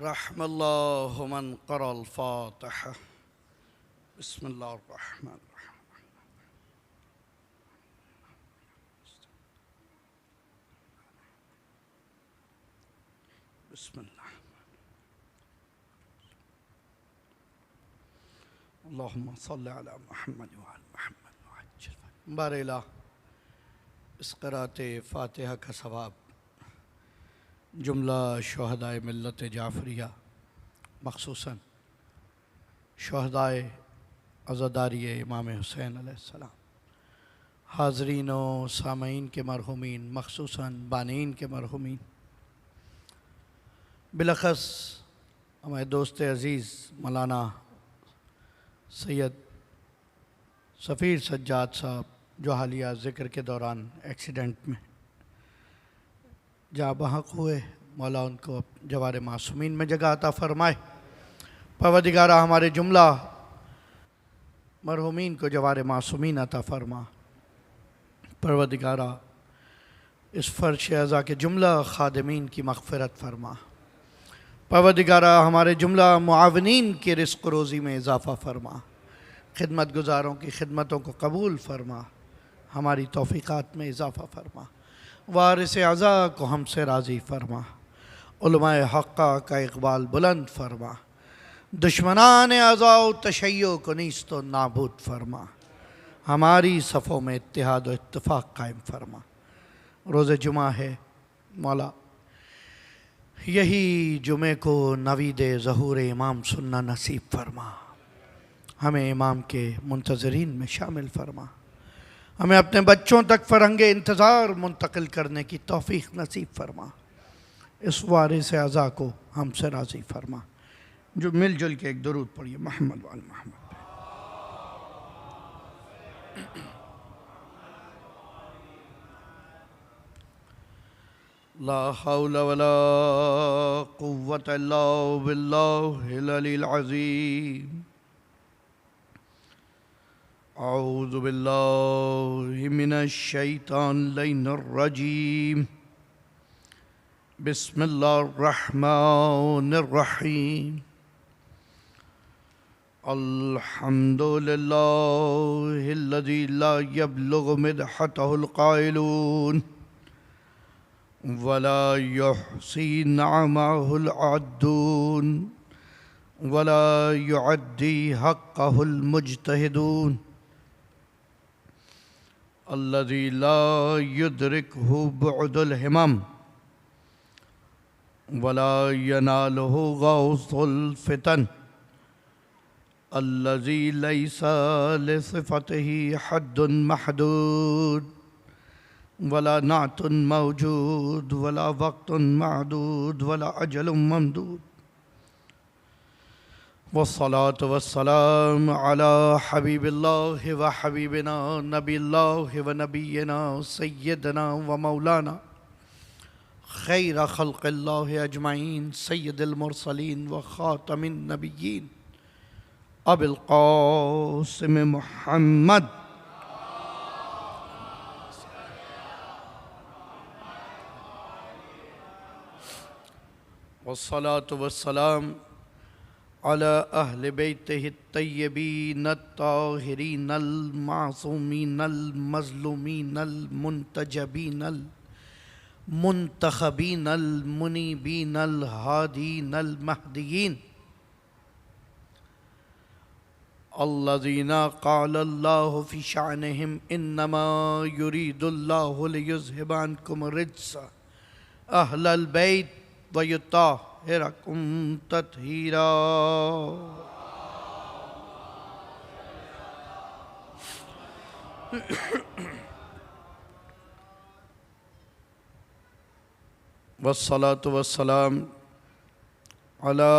रहमल्लाहु मन क़रअल फ़ातिहा। बिस्मिल्लाहिर्रहमानिर्रहीम। बिस्मिल्लाह। अल्लाहुम्मा सल्लि अला मुहम्मद व अला मुहम्मद व अज्जिल फ़रज। बारेला इस क़राअते फ़ातिहा का सवाब जुमला शुहदाए मिल्लत जाफ़रिया मख़सूसन शुहदाए अज़ादारी इमाम हुसैन अलैहिस्सलाम, हाज़रीन व सामईन के मरहुमीन, मख़सूसन बानीन के मरहुमीन, बिलख़स हमारे दोस्त अज़ीज़ मौलाना सैयद सफ़ीर सज्जाद साहब जो हालिया ज़िक्र के दौरान एक्सीडेंट में जहाँ बहक हुए, मौला उनको जवार मासूमीन में जगह अता फ़रमाए। परवरदिगारा हमारे जुमला मरहुमीन को जवार मासूमीन अता फ़रमा। परवरदिगारा इस फ़र्श अज़ा के जुमला ख़ादिमीन की मग़फ़िरत फ़रमा। परवरदिगारा हमारे जुमला मुआविनीन के रिज़्क़ रोज़ी में इज़ाफ़ा फ़रमा। खिदमत गुज़ारों की खिदमतों को कबूल फ़रमा। हमारी तौफ़ीक़ात में इज़ाफ़ा फ़रमा। वारिस अज़ा को हमसे राज़ी फ़रमा। उलमाए हक़्क़ा का इक़बाल बुलंद फ़रमा। दुश्मनान अज़ा व तशय्यो को नीस्त व नाबूद फ़रमा। हमारी सफ़ों में इत्तिहाद व इत्तिफ़ाक़ कायम फ़रमा। रोज़े जुमा है मौला, यही जुमे को नवीद ज़हूर इमाम सुन्ना नसीब फ़रमा। हमें इमाम के मुंतज़रीन में शामिल फ़रमा। हमें अपने बच्चों तक फ़रंगे इंतज़ार मुंतकिल करने की तौफ़ीक़ नसीब फ़रमा। इस वारिस अज़ा को हमसे राज़ी फ़रमा। जो मिलजुल के एक दुरूद पढ़िए मोहम्मद व आल मोहम्मद। ला हौला वला कुव्वता इल्ला बिल्लाहिल अलील अज़ीम। औज़ु बिल्लाहि मिनश शैतानिर रजीम। बिस्मिल्लाहिर्रहमानिर्रहीम। अल्हम्दुलिल्लाहिल्लज़ी ला यब्लुगु मिदहतहुल क़ाइलून वला युहसी नअमहुल अद्दून वला युअद्दी हक़्क़हुल मुज्तहिदून। अल्लज़ी ला युद्रिकुहु बुअदुल हिमम वला यनालुहु गौसुल फितन। अल्लज़ी लैसा लिसिफ़तिही हद्दुन महदूद वला नातुन मौजूद वला वक़्तुन मअदूद वला अजलुन ममदूद। वस्सलातु वस्सलाम अला हबीबिल्लाहि व हबीबिना नबिय्यिल्लाहि व नबिय्यिना सय्यिदना व मौलाना खैर खल्क़िल्लाहि अजमईन सय्यिदुल मुरसलीन व ख़ातमिन नबिय्यीन अबिल क़ासिम मुहम्मद वस्सलातु वस्सलाम अला अहले बैतिहि तय्यबीन अत्ताहिरीन अल मासूमीन अल मज़लूमीन अल मुंतजबीन अल मुंतखबीन अल मुनीबीन अल हादीन अल महदीयीन अल्लज़ीना क़ाल अल्लाहु फ़ी शानिहिम इन्नमा युरीदुल्लाहु लियुज़हिबा अन्कुम रिज्स अहलल बैत व युत्ताहिरकुम तत्हीरा। वस्सलातु वस्सलाम अला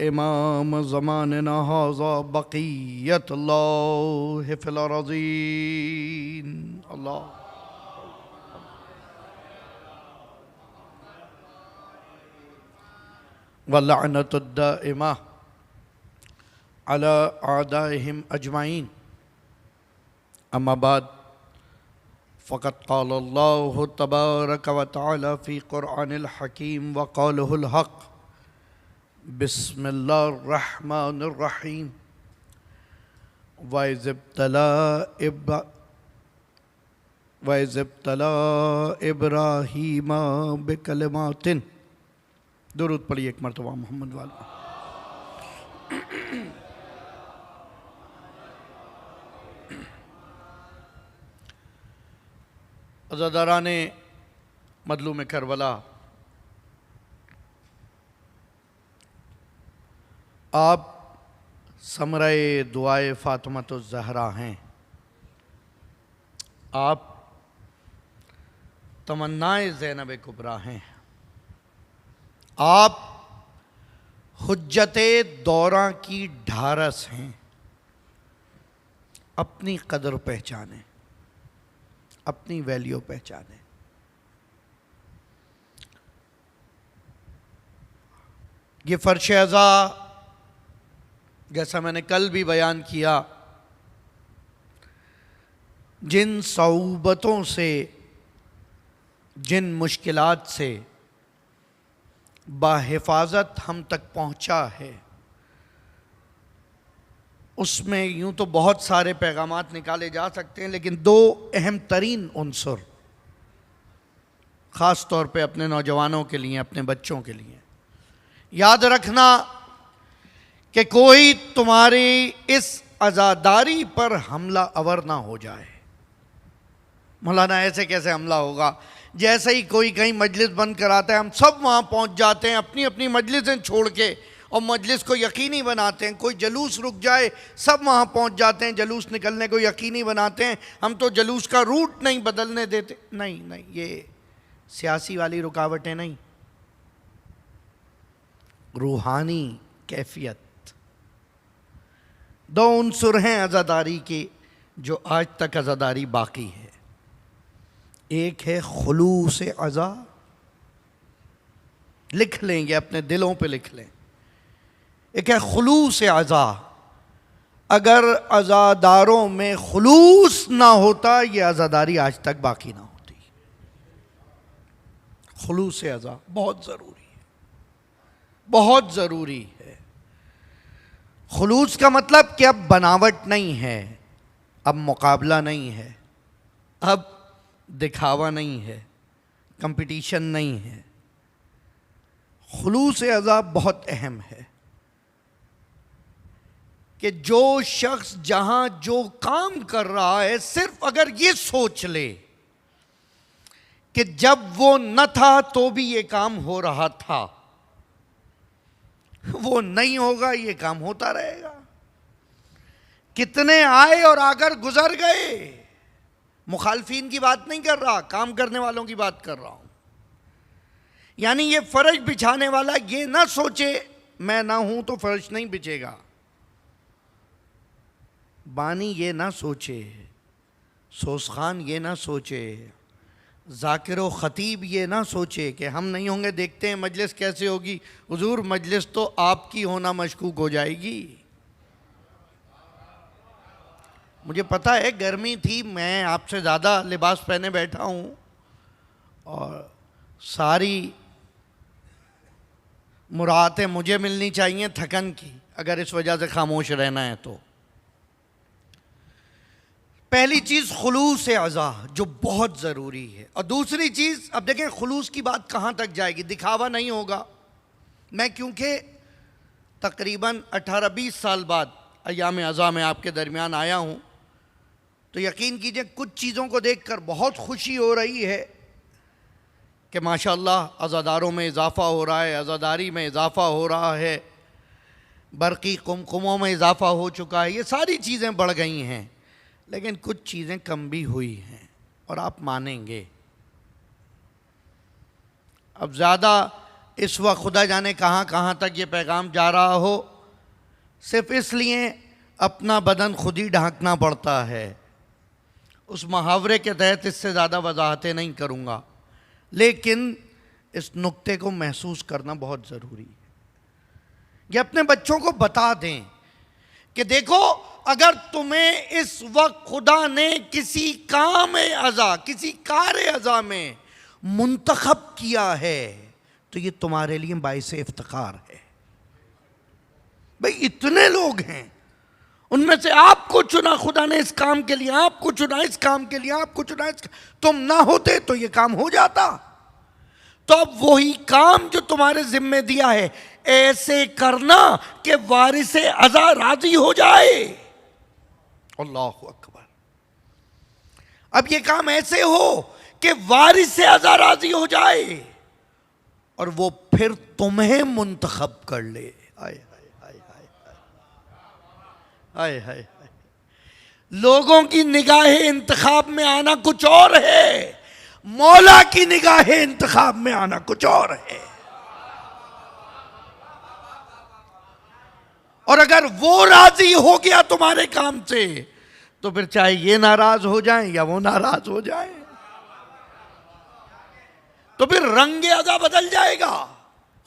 इमाम ज़मानिना हाज़ा बक़िय्यतुल्लाहि फ़िल अर्ज़ीन। अल्लाह व लअनतुद दाइमा अला अअदाइहिम अजमईन। अम्मा बाद फ़क़द क़ाल अल्लाहु तबारक व तआला फ़ी क़ुरआनिल हकीम व क़ौलुहुल हक़ बिस्मिल्लाहिर्रहमानिर्रहीम। वइज़ब्तला इब्राहीम बिकलिमातिन। दुरूद पढ़िए एक मरतबा मोहम्मद वाला। अज़ादाराने मज़लूम करबला, आप समराए दुआए फ़ातिमतुज़ ज़हरा हैं। आप तमन्नाए ज़ैनब कुबरा हैं। आप हुज्जते दौरा की ढारस हैं। अपनी कदर पहचाने, अपनी वैल्यू पहचाने। ये फ़र्श अज़ा, जैसा मैंने कल भी बयान किया, जिन सऊबतों से, जिन मुश्किलात से बाहिफाजत हम तक पहुँचा है, उसमें यूँ तो बहुत सारे पैगामात निकाले जा सकते हैं, लेकिन दो अहम तरीन उन्सर ख़ास तौर पे अपने नौजवानों के लिए, अपने बच्चों के लिए याद रखना कि कोई तुम्हारी इस आज़ादारी पर हमला अवर ना हो जाए। मौलाना ऐसे कैसे हमला होगा? जैसे ही कोई कहीं मजलिस बंद कराता है, हम सब वहाँ पहुँच जाते हैं अपनी अपनी मजलिसें छोड़ के, और मजलिस को यकीनी बनाते हैं। कोई जलूस रुक जाए, सब वहाँ पहुँच जाते हैं, जलूस निकलने को यकीनी बनाते हैं। हम तो जलूस का रूट नहीं बदलने देते। नहीं नहीं, ये सियासी वाली रुकावटें नहीं, रूहानी कैफियत। दो उन्सुर हैं अज़ादारी के जो आज तक अज़ादारी बाकी है। एक है खुलूस अज़ा, लिख लेंगे अपने दिलों पे, लिख लें। एक है खुलूस अज़ा। अगर अज़ादारों में खुलूस ना होता, ये अज़ादारी आज तक बाकी ना होती। खुलूस अज़ा बहुत ज़रूरी है, बहुत ज़रूरी है। खुलूस का मतलब कि अब बनावट नहीं है, अब मुकाबला नहीं है, अब दिखावा नहीं है, कंपटीशन नहीं है। खुलूस अज़ा बहुत अहम है कि जो शख्स जहां जो काम कर रहा है, सिर्फ अगर ये सोच ले कि जब वो न था तो भी ये काम हो रहा था, वो नहीं होगा, ये काम होता रहेगा। कितने आए और आकर गुजर गए। मुखालफीन की बात नहीं कर रहा, काम करने वालों की बात कर रहा हूं। यानी ये फर्श बिछाने वाला ये ना सोचे मैं ना हूं तो फर्श नहीं बिछेगा। बानी ये ना सोचे, सोसखान ये ना सोचे, जाकिर व ख़तीब ये ना सोचे कि हम नहीं होंगे, देखते हैं मजलिस कैसे होगी। हुजूर, मजलिस तो आपकी होना मशकूक हो जाएगी। मुझे पता है गर्मी थी, मैं आपसे ज़्यादा लिबास पहने बैठा हूँ और सारी मुरादें मुझे मिलनी चाहिए थकन की, अगर इस वजह से खामोश रहना है तो। पहली चीज़ खुलूस अज़ा जो बहुत ज़रूरी है। और दूसरी चीज़, अब देखें खुलूस की बात कहाँ तक जाएगी, दिखावा नहीं होगा। मैं क्योंकि तकरीबन 18-20 साल बाद अय्याम अज़ा में आपके दरमियान आया हूँ, तो यकीन कीजिए कुछ चीज़ों को देखकर बहुत खुशी हो रही है कि माशाअल्लाह अज़ादारों में इजाफ़ा हो रहा है, अज़ादारी में इजाफ़ा हो रहा है, बरक़ी कुमकुमों में इजाफ़ा हो चुका है। ये सारी चीज़ें बढ़ गई हैं, लेकिन कुछ चीज़ें कम भी हुई हैं, और आप मानेंगे। अब ज़्यादा इस वक्त खुदा जाने कहाँ कहाँ तक ये पैगाम जा रहा हो, सिर्फ इसलिए अपना बदन खुद ही ढांकना पड़ता है। उस मुहावरे के तहत इससे ज़्यादा वजाहतें नहीं करूँगा, लेकिन इस नुक्ते को महसूस करना बहुत ज़रूरी है। ये अपने बच्चों को बता दें कि देखो, अगर तुम्हें इस वक्त खुदा ने किसी काम अज़ा, किसी कार अज़ा में मुंतखब किया है, तो ये तुम्हारे लिए बाइस इफ्तिखार है। भाई इतने लोग हैं, उनमें से आपको चुना खुदा ने इस काम के लिए, आपको चुना इस काम के लिए, आपको चुना इस, तुम ना होते तो ये काम हो जाता। तो अब वही काम जो तुम्हारे जिम्मे दिया है ऐसे करना कि वारिसे अज़ा राजी हो जाए। अल्लाहु अकबर। अब ये काम ऐसे हो कि वारिसे अज़ा राजी हो जाए और वो फिर तुम्हें मुंतखब कर ले। आए हाय हाय हाय हाय हाय हाय। लोगों की निगाहें इंतखाब में आना कुछ और है, मौला की निगाहें इंतखाब में आना कुछ और है। और अगर वो राजी हो गया तुम्हारे काम से तो फिर चाहे ये नाराज हो जाए या वो नाराज हो जाए, तो फिर रंग अदा बदल जाएगा।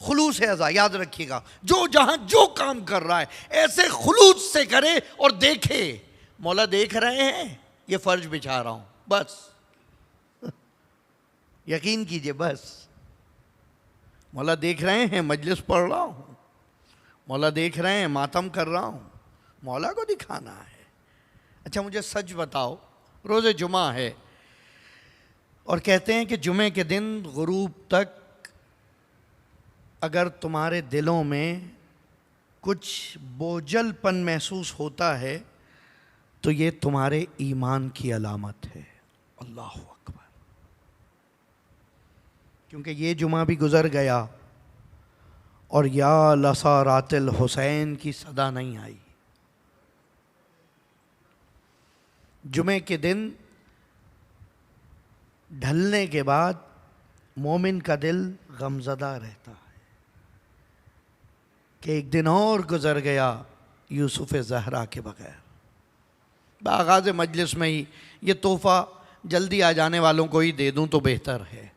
खुलूस अदा याद रखिएगा, जो जहां जो काम कर रहा है ऐसे खुलूस से करे और देखे मौला देख रहे हैं, ये फर्ज बिछा रहा हूं, बस यकीन कीजिए, बस मौला देख रहे हैं, मजलिस पढ़ रहा हूं, मौला देख रहे हैं, मातम कर रहा हूं, मौला को दिखाना है। अच्छा मुझे सच बताओ, रोज़े जुमा है और कहते हैं कि जुमे के दिन गुरूब तक अगर तुम्हारे दिलों में कुछ बोझलपन महसूस होता है तो ये तुम्हारे ईमान की अलामत है। अल्लाह अकबर। क्योंकि ये जुमा भी गुज़र गया और या लसारातिल हुसैन की सदा नहीं आई। जुमे के दिन ढलने के बाद मोमिन का दिल गमज़दा रहता है कि एक दिन और गुज़र गया यूसुफ़ ज़हरा के बगैर। बागाज़ मजलिस में ही ये तोहफ़ा जल्दी आ जाने वालों को ही दे दूं तो बेहतर है।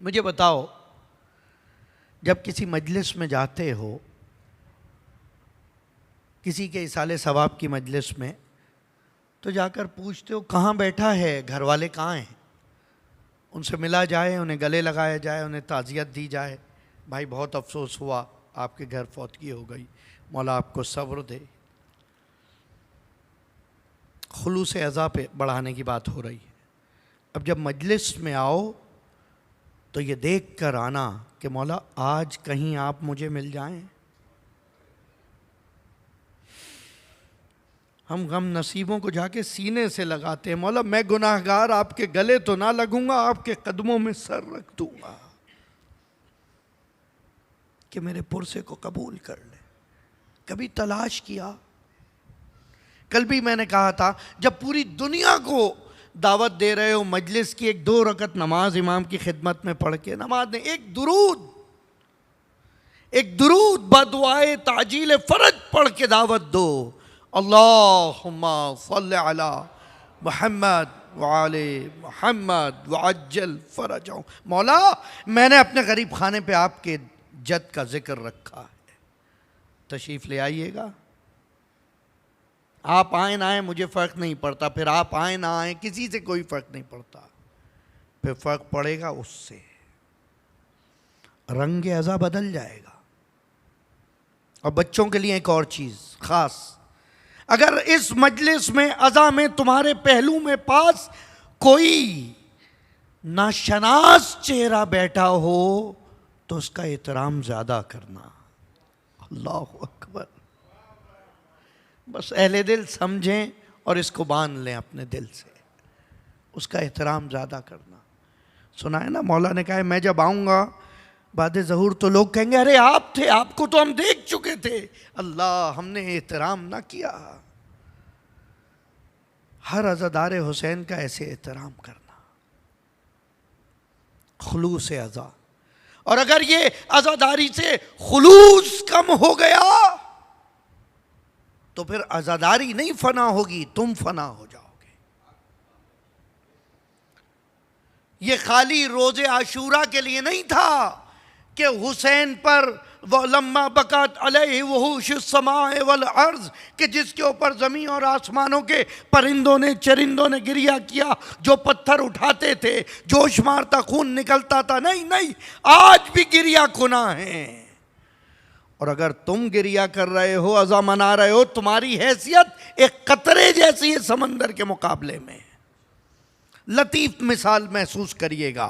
मुझे बताओ, जब किसी मजलिस में जाते हो, किसी के इसाले सवाब की मजलिस में, तो जाकर पूछते हो कहाँ बैठा है, घर वाले कहाँ हैं, उनसे मिला जाए, उन्हें गले लगाया जाए, उन्हें ताज़ियत दी जाए, भाई बहुत अफसोस हुआ आपके घर फौतगी हो गई, मौला आपको सब्र दे। खुलूस अज़ा पे बढ़ाने की बात हो रही है। अब जब मजलिस में आओ तो ये देख कर आना कि मौला आज कहीं आप मुझे मिल जाएं। हम गम नसीबों को जाके सीने से लगाते हैं, मौला मैं गुनाहगार आपके गले तो ना लगूंगा, आपके कदमों में सर रख दूंगा कि मेरे पुरसे को कबूल कर ले। कभी तलाश किया? कल भी मैंने कहा था, जब पूरी दुनिया को दावत दे रहे हो मजलिस की, एक 2 रकत नमाज इमाम की खिदमत में पढ़ के नमाज ने, एक दुरूद बदुआए ताजील फरज पढ़ के दावत दो। अल्लाहुम्मा सल्लि अला मुहम्मद व आले मुहम्मद व अज्जल फरजहु। मौला मैंने अपने गरीब खाने पे आपके जद का जिक्र रखा है, तशरीफ़ ले आइएगा। आप आए ना आए मुझे फ़र्क नहीं पड़ता, फिर आप आए ना आए किसी से कोई फ़र्क नहीं पड़ता, फिर फ़र्क पड़ेगा उससे, रंग अज़ा बदल जाएगा। और बच्चों के लिए एक और चीज़ ख़ास, अगर इस मजलिस में अज़ा में तुम्हारे पहलू में पास कोई नाशनास चेहरा बैठा हो तो उसका एहतराम ज़्यादा करना। अल्लाहु अकबर। बस अहले दिल समझें और इसको बांध लें अपने दिल से, उसका एहतराम ज़्यादा करना। सुना है ना, मौला ने कहा है मैं जब आऊँगा बाद ज़हूर तो लोग कहेंगे अरे आप थे, आपको तो हम देख चुके थे। अल्लाह, हमने एहतराम ना किया। हर अज़ादार हुसैन का ऐसे एहतराम करना, खुलूस अज़ा। और अगर ये अज़ादारी से खुलूस कम हो गया तो फिर अज़ादारी नहीं फना होगी, तुम फना हो जाओगे। ये खाली रोज़े आशूरा के लिए नहीं था कि हुसैन पर लम्मा बकात अलैहि वहूश समाए वल अर्ज़, कि जिसके ऊपर ज़मीन और आसमानों के परिंदों ने चरिंदों ने गिरिया किया, जो पत्थर उठाते थे, जोश मारता खून निकलता था। नहीं नहीं, आज भी गिरिया खुना है। और अगर तुम गिरिया कर रहे हो, अज़ा मना रहे हो, तुम्हारी हैसियत एक कतरे जैसी है समंदर के मुकाबले में। लतीफ मिसाल महसूस करिएगा,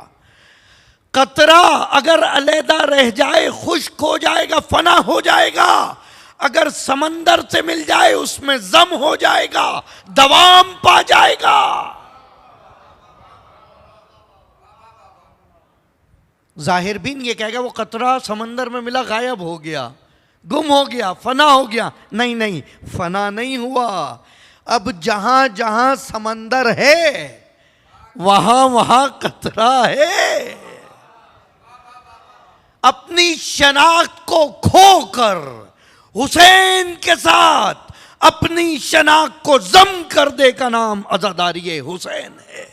कतरा अगर अलहदा रह जाए खुश्क हो जाएगा, फना हो जाएगा। अगर समंदर से मिल जाए उसमें जम हो जाएगा, दवाम पा जाएगा। जाहिर बीन ये कहेगा वो कतरा समंदर में मिला, गायब हो गया, गुम हो गया, फना हो गया। नहीं नहीं, फना नहीं हुआ। अब जहां जहां समंदर है वहां वहां कतरा है। अपनी शनाख्त को खोकर हुसैन के साथ अपनी शनाख्त को जम कर दे का नाम आजादारी हुसैन है।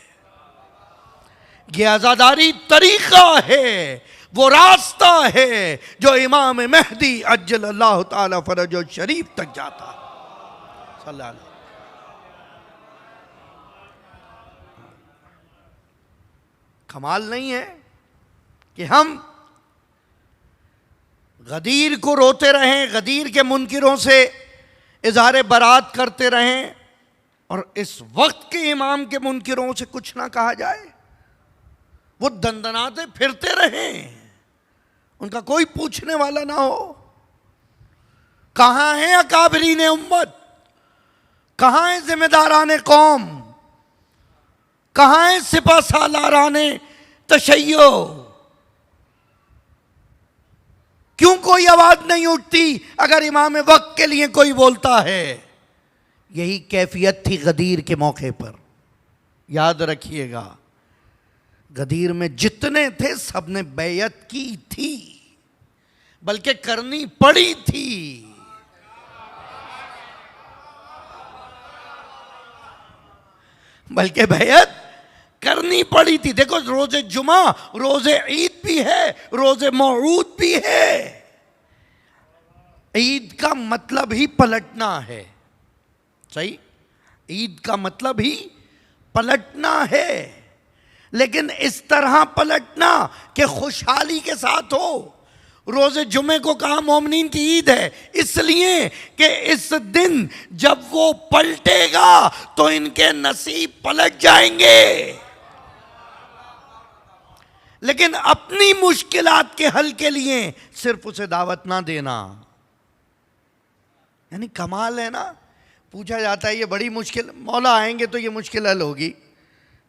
ये आजादारी तरीका है, वो रास्ता है जो इमाम मेहदी अज्जलल्लाहु ताला फरजो शरीफ तक जाता है। सल्लल्लाहु अलैहि। कमाल नहीं है कि हम गदीर को रोते रहें, गदीर के मुनकिरों से इजहार बरात करते रहें, और इस वक्त के इमाम के मुनकिरों से कुछ ना कहा जाए। वो दंदनाते फिरते रहें, उनका कोई पूछने वाला ना हो। कहां है अकाबरीन उम्मत, कहां है जिम्मेदारान कौम, कहां है सिपा सालारान तशय्यो? क्यों कोई आवाज नहीं उठती अगर इमाम वक्त के लिए कोई बोलता है? यही कैफियत थी गदीर के मौके पर। याद रखिएगा, गदीर में जितने थे सबने बैयत की थी, बल्कि करनी पड़ी थी। बल्कि बैयत करनी पड़ी थी। देखो, रोजे जुमा रोजे ईद भी है, रोजे मौऊद भी है। ईद का मतलब ही पलटना है, सही? ईद का मतलब ही पलटना है, लेकिन इस तरह पलटना कि खुशहाली के साथ हो। रोजे जुमे को कहा मोमिनीन की ईद है, इसलिए कि इस दिन जब वो पलटेगा तो इनके नसीब पलट जाएंगे। लेकिन अपनी मुश्किलात के हल के लिए सिर्फ उसे दावत ना देना, यानी कमाल है ना। पूछा जाता है ये बड़ी मुश्किल, मौला आएंगे तो ये मुश्किल हल होगी,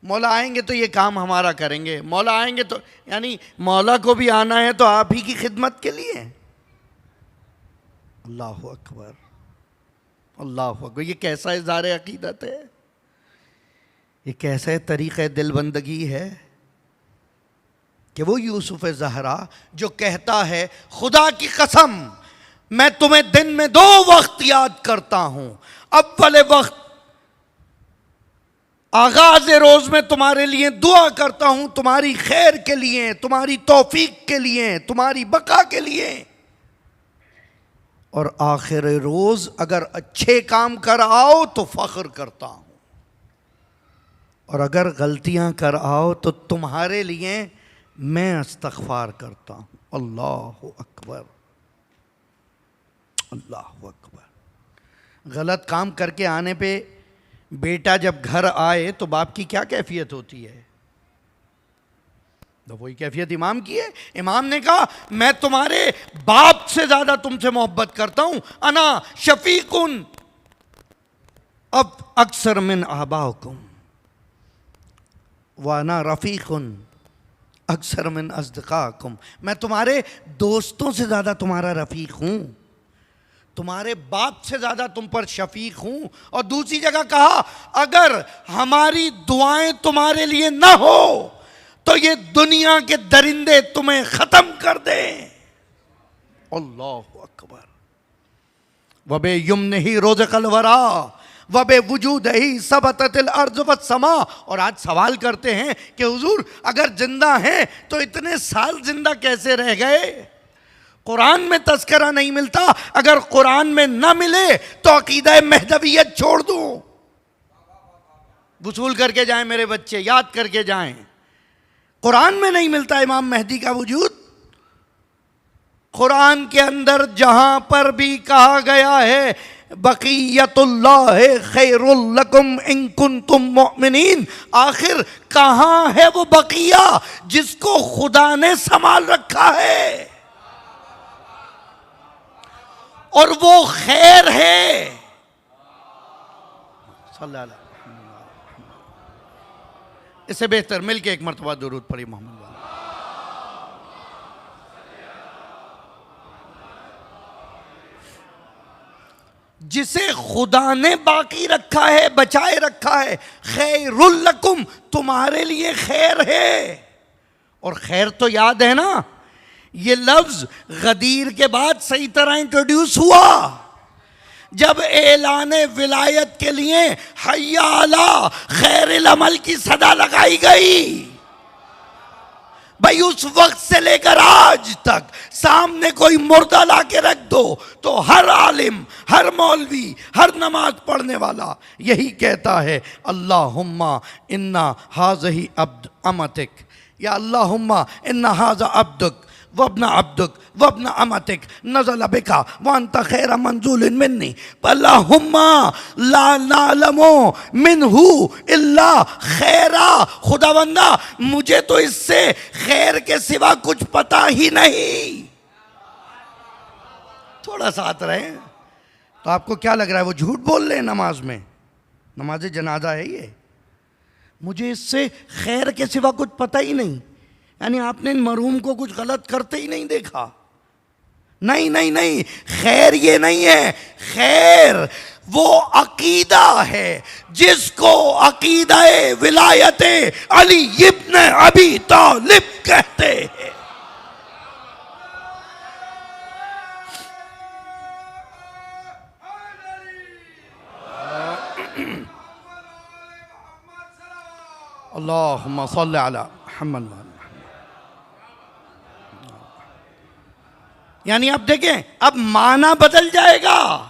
मौला आएंगे तो ये काम हमारा करेंगे, मौला आएंगे तो, यानी मौला को भी आना है तो आप ही की खिदमत के लिए। अल्लाह अकबर, अल्लाह अकबर। ये कैसा इज़हार अकीदत है, ये कैसा तरीक़े दिलबंदगी है कि वो यूसुफ ज़हरा जो कहता है खुदा की कसम मैं तुम्हें दिन में 2 वक्त याद करता हूं। अव्वल वक्त आगाज रोज में तुम्हारे लिए दुआ करता हूं, तुम्हारी खैर के लिए, तुम्हारी तौफीक के लिए, तुम्हारी बका के लिए। और आखिर रोज अगर अच्छे काम कर आओ तो फख्र करता हूं, और अगर गलतियां कर आओ तो तुम्हारे लिए मैं इस्तग़फ़ार करता हूं। अल्लाह अकबर, अल्लाह अकबर। गलत काम करके आने पे बेटा जब घर आए तो बाप की क्या कैफियत होती है? तो वही कैफियत इमाम की है। इमाम ने कहा मैं तुम्हारे बाप से ज्यादा तुमसे मोहब्बत करता हूं। अना शफीकुन अब अक्सर मिन आबाकुम व अना रफीकुन अक्सर मिन अस्दिकाकुम। मैं तुम्हारे दोस्तों से ज्यादा तुम्हारा रफीक हूं, तुम्हारे बाप से ज्यादा तुम पर शफीक हूं। और दूसरी जगह कहा अगर हमारी दुआएं तुम्हारे लिए ना हो तो ये दुनिया के दरिंदे तुम्हें खत्म कर दें। अल्लाह अकबर। वबे युम्न ही रोज़क़ल वरा वबे वजूद ही सबततिल अर्ज़ वस समा। और आज सवाल करते हैं कि हुजूर अगर जिंदा हैं तो इतने साल जिंदा कैसे रह गए? कुरान में तज़किरा नहीं मिलता। अगर कुरान में ना मिले तो अकीदा महदवियत छोड़ दूं। वसूल करके जाएं मेरे बच्चे, याद करके जाएं। कुरान में नहीं मिलता इमाम मेहदी का वजूद, कुरान के अंदर जहां पर भी कहा गया है बक़ियतुल्लाह खैरुल लकुम इन कुंतुम मुमिनीन, आखिर कहां है वो बकिया जिसको खुदा ने संभाल रखा है और वो खैर है। इससे बेहतर मिलके एक मरतबा दुरूद पढ़ी मोहम्मद वाला। जिसे खुदा ने बाकी रखा है, बचाए रखा है, खैरुल लकुम, तुम्हारे लिए खैर है। और खैर तो याद है ना, ये लफ्ज गदीर के बाद सही तरह इंट्रोड्यूस हुआ जब ऐलाने विलायत के लिए हय्या अला खैरिल अमल की सदा लगाई गई। भाई उस वक्त से लेकर आज तक सामने कोई मुर्दा ला के रख दो तो हर आलिम, हर मौलवी, हर नमाज पढ़ने वाला यही कहता है अल्लाहुम्मा इन्ना हाज़ही अब्द अमतिक, या अल्लाहुम्मा इन्ना हाज़ा अब्दुक वब्ना अब्दुक वब्ना अमतिक नज़ल बिका वअन्त खैर मंज़ूलिन मिन्नी अल्लाहुम्मा ला नालमो मिन्हु इल्ला खैरा। खुदावंदा मुझे तो इससे खैर के सिवा कुछ पता ही नहीं। थोड़ा साथ रहे तो आपको क्या लग रहा है वो झूठ बोल रहे हैं नमाज में? नमाज जनाजा है ये। मुझे इससे खैर के सिवा कुछ पता ही नहीं, यानी आपने इन मरहूम को कुछ गलत करते ही नहीं देखा। नहीं नहीं नहीं, खैर ये नहीं है, खैर वो अकीदा है जिसको अकीदाए विलायते अली इब्न अबी तालिब कहते हैं। अल्लाहुम्मा सल्लि अला मुहम्मद। यानी अब देखें, अब माना बदल जाएगा।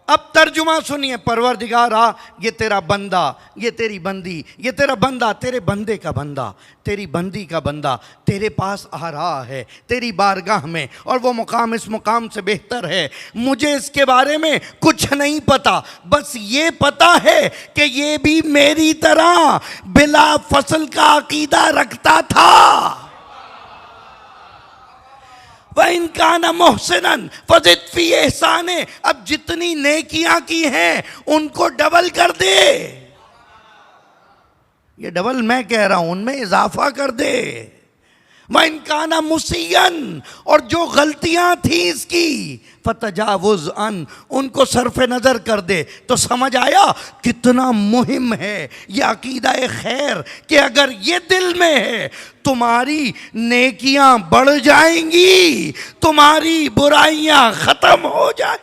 अब तर्जुमा सुनिए, परवरदिगारा ये तेरा बंदा, ये तेरी बंदी, ये तेरा बंदा, तेरे बंदे का बंदा, तेरी बंदी का बंदा तेरे पास आ रहा है तेरी बारगाह में, और वो मुकाम इस मुकाम से बेहतर है। मुझे इसके बारे में कुछ नहीं पता, बस ये पता है कि ये भी मेरी तरह बिला फसल का अकीदा रखता था। वइन काना मोहसिनन फज़िद फी एहसाने, अब जितनी नेकियां की हैं उनको डबल कर दे। ये डबल मैं कह रहा हूं, उनमें इजाफा कर दे। वइन काना मुसियन, और जो गलतियां थी इसकी फतजावुज अन, उनको सरफे नजर कर दे। तो समझ आया कितना मुहिम है ये अकीदा खैर कि अगर ये दिल में है तुम्हारी नेकियां बढ़ जाएंगी, तुम्हारी बुराइयां खत्म हो जाए।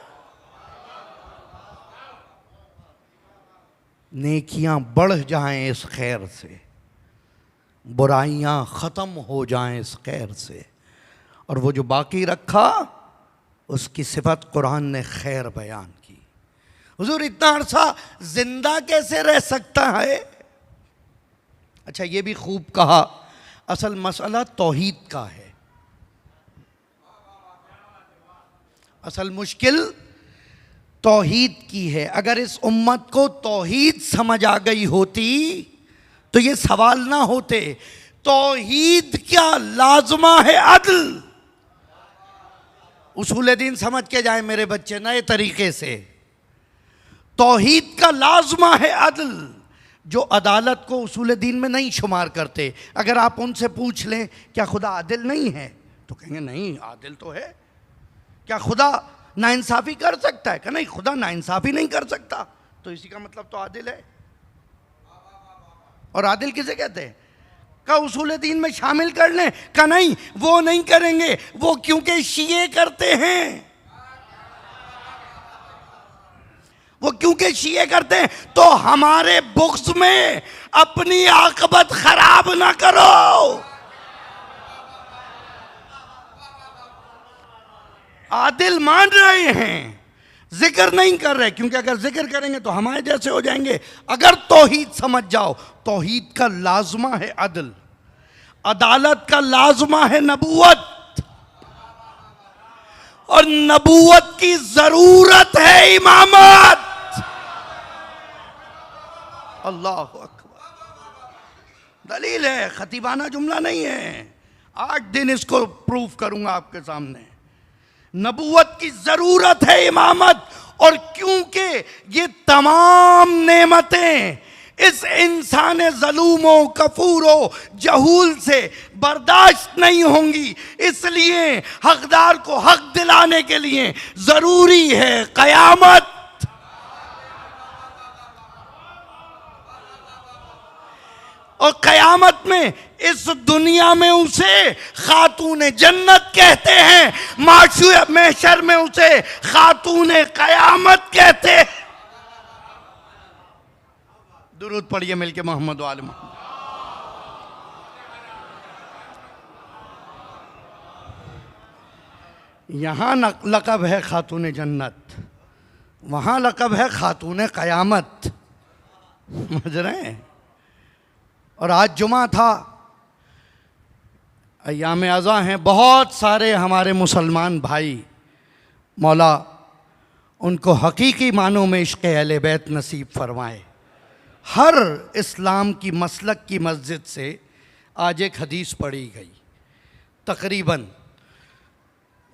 नेकियां बढ़ जाएं इस खैर से, बुराइयां ख़त्म हो जाएं इस खैर से। और वो जो बाकी रखा उसकी सिफत कुरान ने खैर बयान की। हुजूर इतना अरसा जिंदा कैसे रह सकता है? अच्छा ये भी खूब कहा, असल मसला तौहीद का है। असल मुश्किल तौहीद की है। अगर इस उम्मत को तौहीद समझ आ गई होती तो ये सवाल ना होते। तौहीद क्या लाजमा है? अदल। उसूल दीन समझ के जाए मेरे बच्चे नए तरीके से। तौहीद का लाजमा है अदल, जो अदालत को उसूल दीन में नहीं शुमार करते। अगर आप उनसे पूछ लें क्या खुदा आदिल नहीं है, तो कहेंगे नहीं आदिल तो है। क्या खुदा नाइंसाफ़ी कर सकता है? क्या नहीं, खुदा नाइंसाफ़ी नहीं कर सकता। तो इसी का मतलब तो आदिल है। और आदिल किसे कहते हैं? का उसूल दीन में शामिल कर लें। का नहीं, वो नहीं करेंगे, वो क्योंकि शिये करते हैं। वो क्योंकि शिये करते हैं तो हमारे बुग़्ज़ में अपनी आक़िबत खराब ना करो। आदिल मान रहे हैं, जिक्र नहीं कर रहे, क्योंकि अगर जिक्र करेंगे तो हमारे जैसे हो जाएंगे। अगर तौहीद समझ जाओ, तौहीद का लाजमा है अदल, अदालत का लाजमा है नबूवत। और नबूवत की जरूरत है इमामत। अल्लाह अकबर, दलील है, खतीबाना जुमला नहीं है। 8 दिन इसको प्रूफ करूंगा आपके सामने। नबूवत की जरूरत है इमामत, और क्योंकि ये तमाम नेमतें इस इंसान ज़लूमो कफूरो जहूल से बर्दाश्त नहीं होंगी, इसलिए हकदार को हक दिलाने के लिए जरूरी है कयामत। और कयामत में इस दुनिया में उसे खातून जन्नत कहते हैं, माशूर महशर में उसे खातून कयामत कहते हैं। दुरूद पढ़िए मिलके मोहम्मद वाले मोहम्मद। यहां लक़ब है खातून जन्नत, वहां लक़ब है खातून कयामत। समझ रहे हैं? और आज जुमा था, अय्याम अज़ा हैं, बहुत सारे हमारे मुसलमान भाई, मौला उनको हकीकी मानों में इश्क़ अहले बैत नसीब फरमाए। हर इस्लाम की मसलक की मस्जिद से आज एक हदीस पढ़ी गई तकरीबन,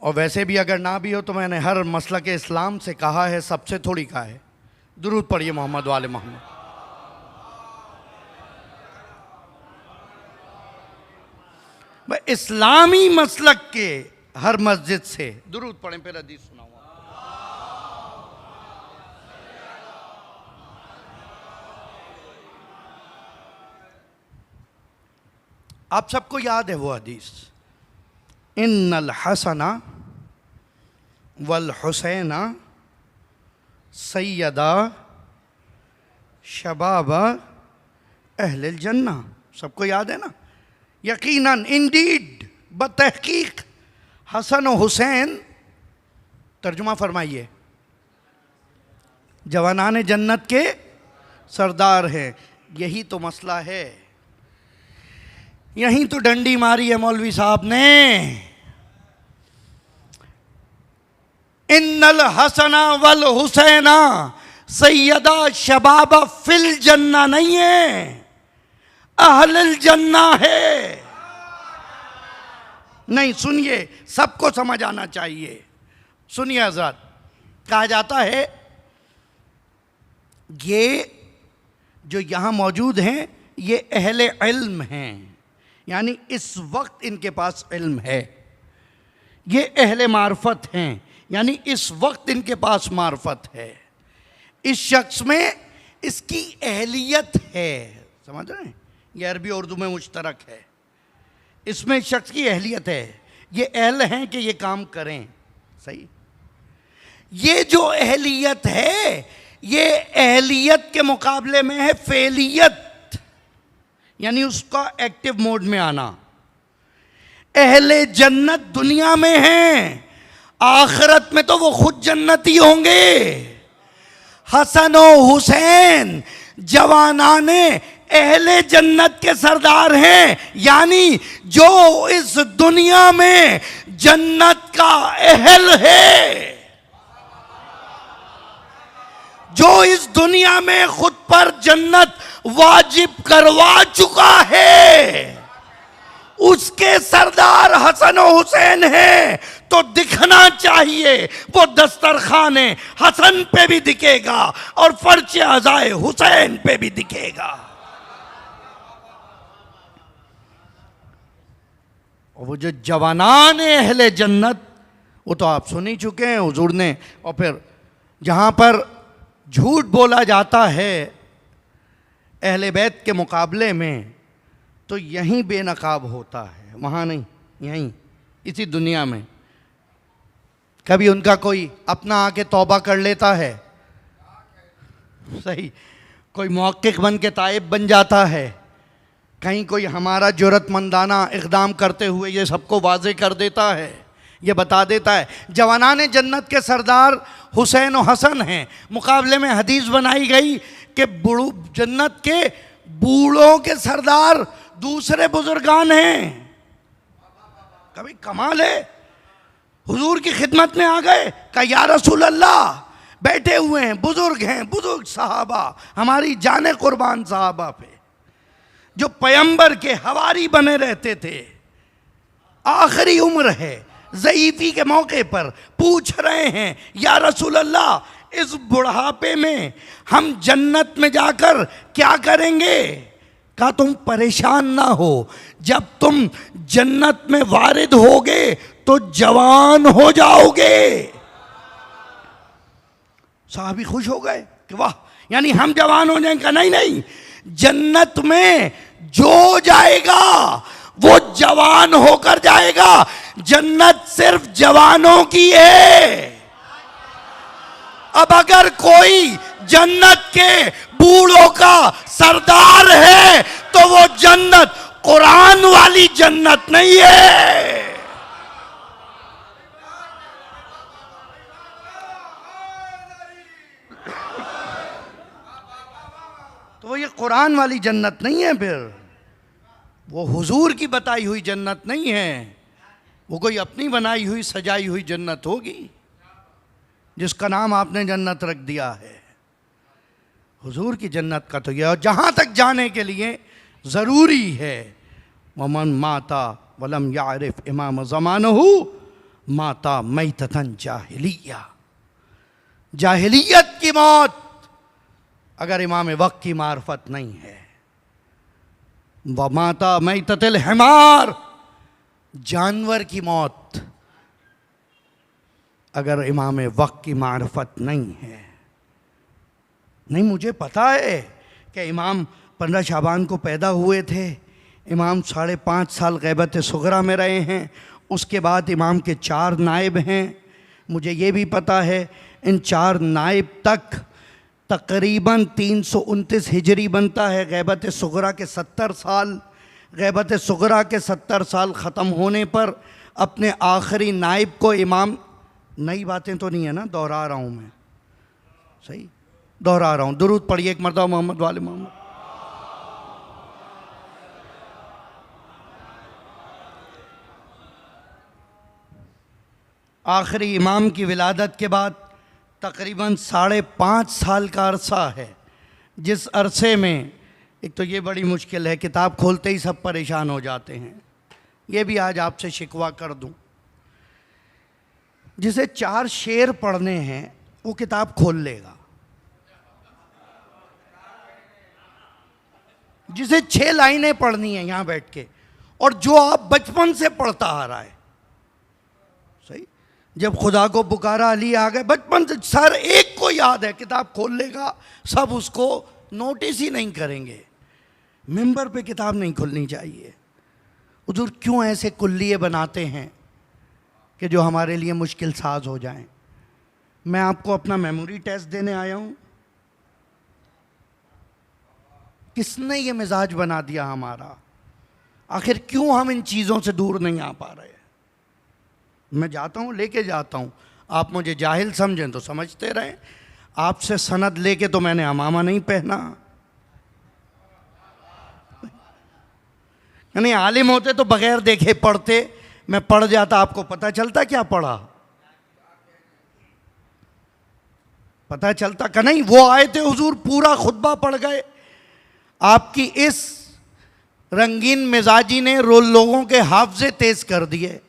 और वैसे भी अगर ना भी हो तो मैंने हर मसलक इस्लाम से कहा है, सबसे थोड़ी कहा है। दुरूद पढ़िए मोहम्मद वाले मोहम्मद। इस्लामी मसलक के हर मस्जिद से दुरूद पढ़ें, फिर हदीस सुनाऊंगा। आप सबको याद है वो हदीस, इन्नल हसना वल हुसैना सैयदा शबाबा अहलिल जन्ना। सबको याद है ना? यकीनन, इंडीड, बतहकीक हसन और हुसैन, तर्जुमा फरमाइए, जवानान जन्नत के सरदार हैं। यही तो मसला है, यहीं तो डंडी मारी है मौलवी साहब ने। इन्नल हसना वल हुसैना सैयदा शबाबा फिल जन्ना नहीं है, अहलुल जन्ना है। नहीं, सुनिए, सबको समझ आना चाहिए। सुनिए हज़रत, कहा जाता है ये जो यहाँ मौजूद हैं ये अहले इल्म हैं, यानी इस वक्त इनके पास इल्म है। ये अहले मार्फत हैं, यानी इस वक्त इनके पास मार्फत है। इस शख्स में इसकी अहलियत है। समझ रहे हैं? ये अरबी और उर्दू में मुश्तरक है। इसमें शख्स की अहलियत है, ये अहल हैं कि ये काम करें। सही? ये जो अहलियत है, ये अहलियत के मुकाबले में है फेलियत, यानी उसका एक्टिव मोड में आना। अहले जन्नत दुनिया में हैं, आखिरत में तो वो खुद जन्नती होंगे। हसन और हुसैन जवानाने अहले जन्नत के सरदार हैं, यानी जो इस दुनिया में जन्नत का अहल है, जो इस दुनिया में खुद पर जन्नत वाजिब करवा चुका है, उसके सरदार हसन और हुसैन हैं। तो दिखना चाहिए वो दस्तरखान हसन पे भी दिखेगा और फर्श अज़ाए हुसैन पे भी दिखेगा। और वो जो जवानान अहले जन्नत, वो तो आप सुन ही चुके हैं हुजूर ने। और फिर जहाँ पर झूठ बोला जाता है अहले बैत के मुकाबले में, तो यहीं बेनकाब होता है, वहाँ नहीं, यहीं इसी दुनिया में। कभी उनका कोई अपना आके तौबा कर लेता है, सही, कोई मौक़िक़ बन के ताइब बन जाता है, कहीं कोई हमारा जुरतमंदाना इक़दाम करते हुए ये सबको वाज़े कर देता है, ये बता देता है जवानान जन्नत के सरदार हुसैन और हसन हैं। मुकाबले में हदीस बनाई गई कि जन्नत के बूढ़ों के सरदार दूसरे बुजुर्गान हैं। कभी कमाल है, हुजूर की खिदमत में आ गए, कहा या रसूल अल्लाह, बैठे हुए हैं, बुजुर्ग सहाबा, हमारी जाने कुर्बान सहाबा पे जो पैगंबर के हवारी बने रहते थे, आखिरी उम्र है, ज़ईफ़ी के मौके पर पूछ रहे हैं या रसूल अल्लाह, इस बुढ़ापे में हम जन्नत में जाकर क्या करेंगे? कहा तुम परेशान ना हो, जब तुम जन्नत में वारिद होगे तो जवान हो जाओगे। साहबी खुश हो गए कि वाह, यानी हम जवान हो जाएंगे? नहीं नहीं, जन्नत में जो जाएगा वो जवान होकर जाएगा। जन्नत सिर्फ जवानों की है। अब अगर कोई जन्नत के बूढ़ों का सरदार है तो वो जन्नत कुरान वाली जन्नत नहीं है। तो वो ये कुरान वाली जन्नत नहीं है, फिर वो हुजूर की बताई हुई जन्नत नहीं है, वो कोई अपनी बनाई हुई सजाई हुई जन्नत होगी जिसका नाम आपने जन्नत रख दिया है। हुजूर की जन्नत का तो यह, और जहाँ तक जाने के लिए ज़रूरी है, वमन माता वलम यारिफ इमाम ज़मानहु माता मैततन जाहिलिया, जाहिलियत की मौत अगर इमाम वक्त की मार्फत नहीं है। व माता मैततिल हिमार, जानवर की मौत अगर इमाम वक्त की मार्फत नहीं है। नहीं, मुझे पता है कि इमाम 15 शाबान को पैदा हुए थे, इमाम 5.5 साल गैबत सुगरा में रहे हैं, उसके बाद इमाम के 4 नायब हैं। मुझे ये भी पता है इन 4 नायब तक तकरीबन 329 हिजरी बनता है। गैबत सुगरा के 70 साल, गैबत सुगरा के 70 साल ख़त्म होने पर अपने आखिरी नायब को इमाम, नई बातें तो नहीं है ना, दोहरा रहा हूँ मैं, सही दोहरा रहा हूँ। दुरूद पढ़िए एक मरतबा मोहम्मद वाले मोहम्मद। आखिरी इमाम की विलादत के बाद तकरीबन 5.5 साल का अरसा है, जिस अरसे में एक तो ये बड़ी मुश्किल है, किताब खोलते ही सब परेशान हो जाते हैं। ये भी आज आपसे शिकवा कर दूं, जिसे 4 शेर पढ़ने हैं वो किताब खोल लेगा, जिसे 6 लाइनें पढ़नी है यहाँ बैठ के, और जो आप बचपन से पढ़ता आ रहा है, सही, जब खुदा को पुकारा अली आ गए, बचपन से सर एक को याद है, किताब खोल लेगा, सब उसको नोटिस ही नहीं करेंगे। मिंबर पे किताब नहीं खुलनी चाहिए। हुजूर क्यों ऐसे कुल्लिये बनाते हैं कि जो हमारे लिए मुश्किल साज हो जाएं? मैं आपको अपना मेमोरी टेस्ट देने आया हूँ। किसने ये मिजाज बना दिया हमारा? आखिर क्यों हम इन चीज़ों से दूर नहीं आ पा रहे? मैं जाता हूँ, लेके जाता हूँ, आप मुझे जाहिल समझें तो समझते रहें। आपसे सनद लेके तो मैंने अमामा नहीं पहना। यानी आलिम होते तो बगैर देखे पढ़ते, मैं पढ़ जाता, आपको पता चलता क्या पढ़ा, पता चलता का नहीं। वो आए थे हुजूर, पूरा खुतबा पढ़ गए। आपकी इस रंगीन मिजाजी ने लोगों के हाफजे तेज कर दिए,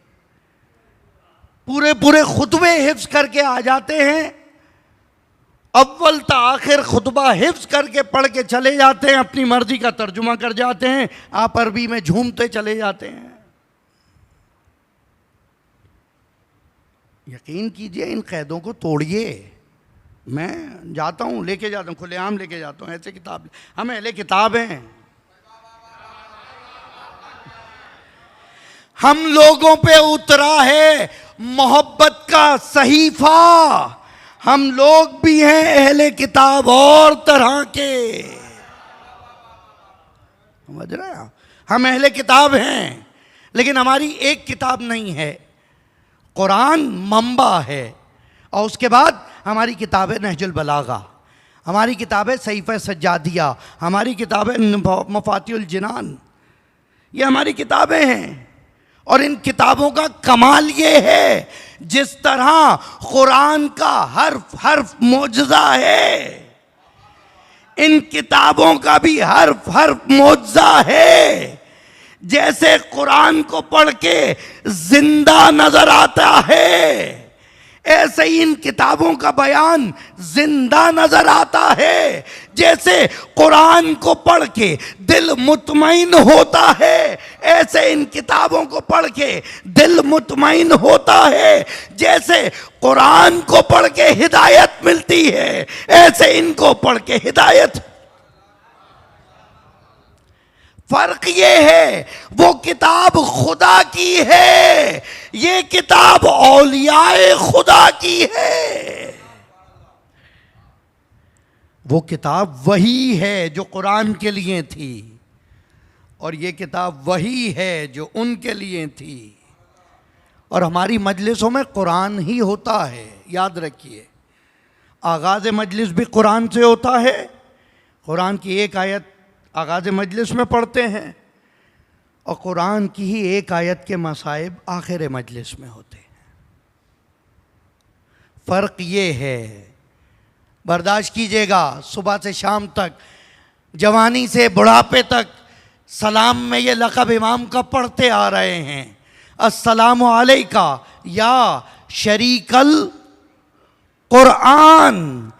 पूरे खुतबे हिफ्ज करके आ जाते हैं, अव्वल ता आखिर खुतबा हिफ्ज करके पढ़ के चले जाते हैं, अपनी मर्जी का तर्जुमा कर जाते हैं, आप अरबी में झूमते चले जाते हैं। यकीन कीजिए, इन कैदों को तोड़िए। मैं जाता हूँ, लेके जाता हूँ, खुलेआम लेके जाता हूँ ऐसे किताब। हम अहले किताब हैं, हम लोगों पे उतरा है मोहब्बत का सहीफा। हम लोग भी हैं अहले किताब और तरह के, समझ रहे हैं? हम अहले किताब हैं, लेकिन हमारी एक किताब नहीं है, कुरान मंबा है, और उसके बाद हमारी किताब है नहजुल बलागा, हमारी किताब है सहीफ़ा सज्जादिया, हमारी किताब है मफातिहुल जिनान। ये हमारी किताबें हैं, और इन किताबों का कमाल ये है, जिस तरह कुरान का हर्फ हर्फ मौजज़ा है, इन किताबों का भी हर्फ हर्फ मौजज़ा है। जैसे कुरान को पढ़ के जिंदा नजर आता है, ऐसे ही इन किताबों का बयान जिंदा नजर आता है। जैसे कुरान को पढ़ के दिल मुतमईन होता है, ऐसे इन किताबों को पढ़ के दिल मुतमईन होता है। जैसे कुरान को पढ़ के हिदायत मिलती है, ऐसे इनको पढ़ के हिदायत। फर्क ये है, वो किताब खुदा की है, ये किताब औलियाए खुदा की है। वो किताब वही है जो कुरान के लिए थी, और ये किताब वही है जो उनके लिए थी। और हमारी मजलिसों में कुरान ही होता है, याद रखिए। आगाज़ मजलिस भी कुरान से होता है, कुरान की एक आयत आगाज़ मजलिस में पढ़ते हैं, और कुरान की ही एक आयत के मसाइब आखिर मजलिस में होते हैं। फ़र्क ये है, बर्दाश्त कीजिएगा। सुबह से शाम तक, जवानी से बुढ़ापे तक सलाम में ये लक़ब इमाम का पढ़ते आ रहे हैं, अस्सलामु अलैका या शरीकल कुरान।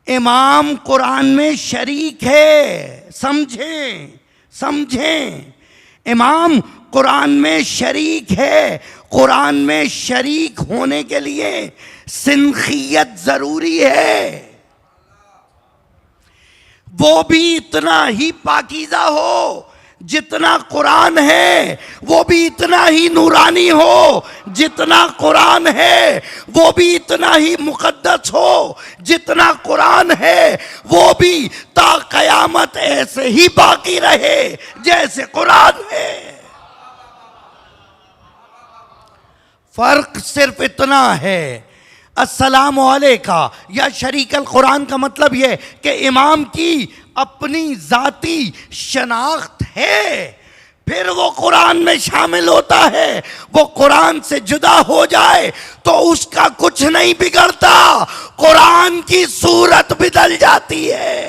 इमाम कुरान में शरीक है, समझें समझें। इमाम कुरान में शरीक है। कुरान में शरीक होने के लिए सिंखियत जरूरी है। वो भी इतना ही पाकीज़ा हो जितना कुरान है, वो भी इतना ही नूरानी हो जितना कुरान है, वो भी इतना ही मुकद्दस हो जितना कुरान है, वो भी ता कयामत ऐसे ही बाकी रहे जैसे कुरान है। फर्क सिर्फ इतना है, अस्सलामु अलैका या शरीकल कुरान का मतलब यह कि इमाम की अपनी जाती शनाख्त है, फिर वो कुरान में शामिल होता है। वो कुरान से जुदा हो जाए तो उसका कुछ नहीं बिगड़ता, कुरान की सूरत बदल जाती है।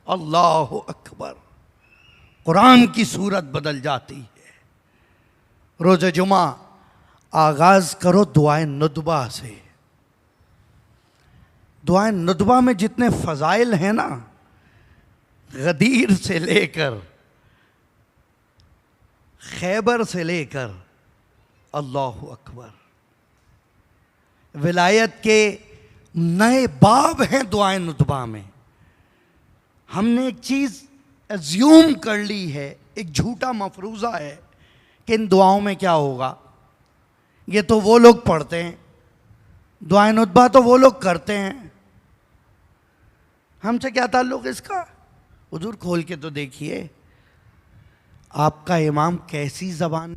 अल्लाह अकबर, कुरान की सूरत बदल जाती है। रोज़ जुमा आगाज करो दुआए नुदबा से। दुआए नुदबा में जितने फ़ज़ाइल हैं ना, गदीर से लेकर खैबर से लेकर अल्लाह अकबर, विलायत के नए बाब हैं दुआए नुदबा में। हमने एक चीज़ एज्यूम कर ली है, एक झूठा मफरूज़ा है कि इन दुआओं में क्या होगा। ये तो वो लोग पढ़ते हैं, दुआए नुदबा तो वो लोग करते हैं, हमसे क्या ताल्लुक़ इसका। हुजूर खोल के तो देखिए, आपका इमाम कैसी ज़बान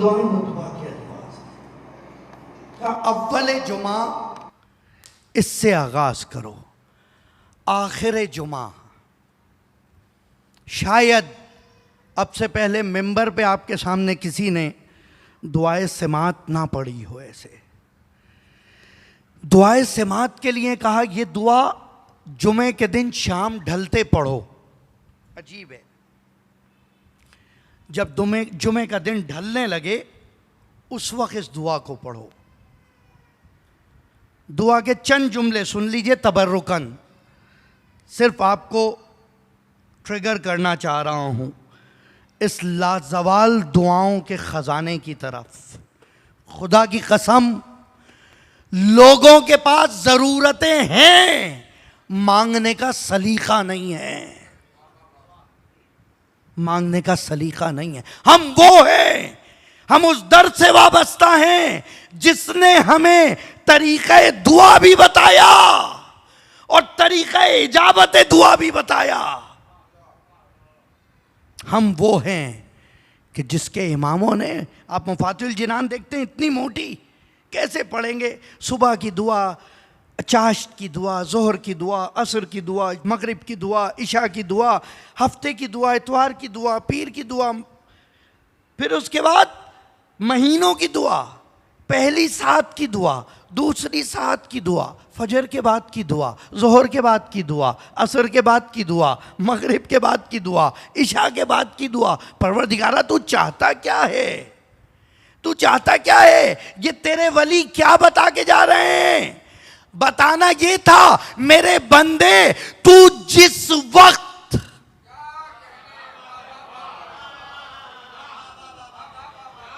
दुआएं मुतबा के अल्फाज का अव्वल जुमा इससे आगाज करो, आखिर जुमा शायद अब से पहले मिंबर पे आपके सामने किसी ने दुआए सिमात ना पढ़ी हो। ऐसे दुआए सिमात के लिए कहा यह दुआ जुमे के दिन शाम ढलते पढ़ो। अजीब है, जब जुमे का दिन ढलने लगे उस वक्त इस दुआ को पढ़ो। दुआ के चंद जुमले सुन लीजिए तबर्रुकन, सिर्फ आपको ट्रिगर करना चाह रहा हूं इस लाजवाल दुआओं के खजाने की तरफ। खुदा की कसम, लोगों के पास जरूरतें हैं, मांगने का सलीका नहीं है, मांगने का सलीका नहीं है। हम वो हैं, हम उस दर से वाबस्ता हैं जिसने हमें तरीक़ा दुआ भी बताया और तरीक़ा इजाबत दुआ भी बताया। हम वो हैं कि जिसके इमामों ने, आप मुफातिहुल जिनान देखते हैं इतनी मोटी, कैसे पढ़ेंगे? सुबह की दुआ, चाश्त की दुआ, जोहर की दुआ, असर की दुआ, मगरिब की दुआ, इशा की दुआ, हफ्ते की दुआ, इतवार की दुआ, पीर की दुआ, फिर उसके बाद महीनों की दुआ, पहली सात की दुआ, दूसरी सात की दुआ, फजर के बाद की दुआ, जोहर के बाद की दुआ, असर के बाद की दुआ, मगरिब के बाद की दुआ, इशा के बाद की दुआ। परवरदिगारा तू चाहता क्या है? तू चाहता क्या है? ये तेरे वली क्या बता के जा रहे हैं? बताना ये था, मेरे बंदे तू जिस वक्त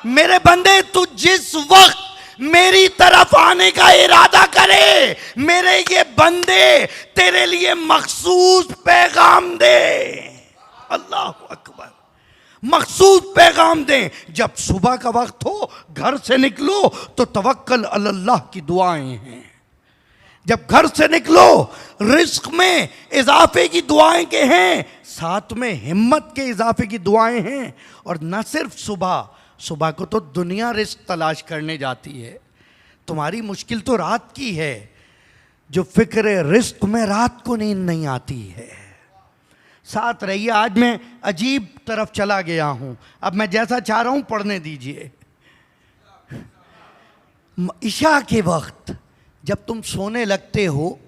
मेरे बंदे तू जिस वक्त मेरी तरफ आने का इरादा करे, मेरे ये बंदे तेरे लिए मखसूस पैगाम दे। अल्लाह अकबर, मखसूस पैगाम दे। जब सुबह का वक्त हो, घर से निकलो तो तवक्कल अल्लाह की दुआएं हैं। जब घर से निकलो, रिस्क में इजाफे की दुआएं के हैं, साथ में हिम्मत के इजाफे की दुआएं हैं। और न सिर्फ सुबह, सुबह को तो दुनिया रिस्क तलाश करने जाती है, तुम्हारी मुश्किल तो रात की है। जो फिक्र रिस्क में रात को नींद नहीं आती है। साथ रहिए, आज मैं अजीब तरफ चला गया हूं, अब मैं जैसा चाह रहा हूं पढ़ने दीजिए। इशा के वक्त जब तुम सोने लगते हो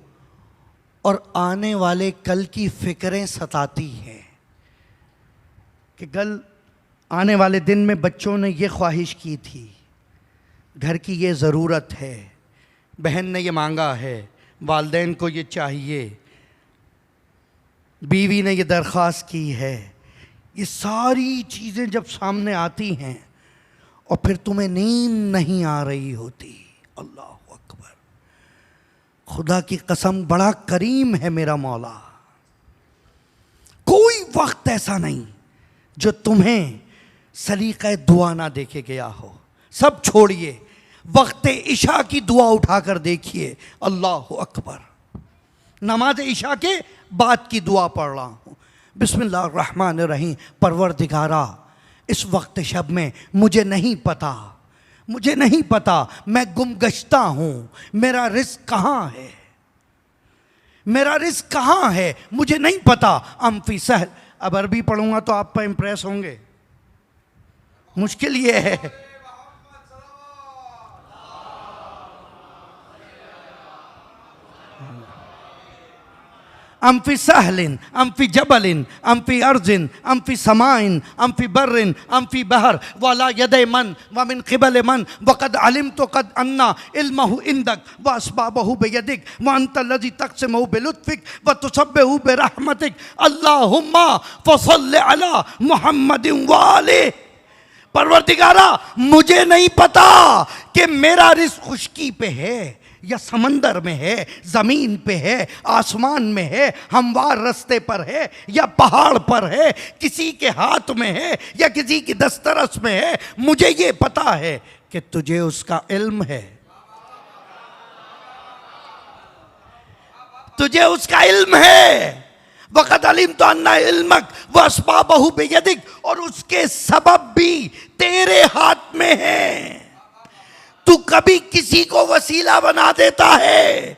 और आने वाले कल की फिक्रें सताती हैं कि कल आने वाले दिन में बच्चों ने ये ख्वाहिश की थी, घर की ये ज़रूरत है, बहन ने ये मांगा है, वालिदैन को ये चाहिए, बीवी ने ये दरख्वास्त की है। ये सारी चीज़ें जब सामने आती हैं और फिर तुम्हें नींद नहीं आ रही होती। अल्लाह अकबर, खुदा की कसम बड़ा करीम है मेरा मौला। कोई वक्त ऐसा नहीं जो तुम्हें सलीक़ा दुआ ना देखे गया हो। सब छोड़िए, वक्त इशा की दुआ उठाकर देखिए। अल्लाह अकबर, नमाज इशा के बाद की दुआ पढ़ रहा हूँ। बिस्मिल्लाहिर्रहमानिर्रहीम। परवरदिगारा, इस वक्त शब में मुझे नहीं पता, मुझे नहीं पता, मैं गुमगश्ता हूँ, मेरा रिस्क कहाँ है, मेरा रिस्क कहाँ है, मुझे नहीं पता। अम्फी सहल, अब अरबी पढ़ूंगा तो आप पर इम्प्रेस होंगे, मुश्किल ये है। अम्फी सहलिन, अम्फी जबलिन, अम्फी अर्जिन, अम्फी समाइन, अम्फी बर्रिन, अम्फी बहर, वाला यदे मन व मिन क़िबल मन वक़द अलिम तो कद अन्ना इल्महु इंदक व अस्बाबहु बियदिक व अंत लज़ी तक़सिमुहु बिलुत्फ़िक व तुसब्बिहु बिरहमतिक अल्लाहुम्मा फ़सल्लि अला मुहम्मदिन व आलिहि। परवरदिगारा, मुझे नहीं पता कि मेरा रिज़्क़ खुशकी पे है या समंदर में है, ज़मीन पे है, आसमान में है, हमवार रास्ते पर है या पहाड़ पर है, किसी के हाथ में है या किसी की दस्तरस में है। मुझे ये पता है कि तुझे उसका इल्म है, तुझे उसका इल्म है। वक़द अलिम तो अन्ना इल्मक व अस्बाबहु बियदिक, और उसके सबब भी तेरे हाथ हाथ में है। तू कभी किसी को वसीला बना देता है,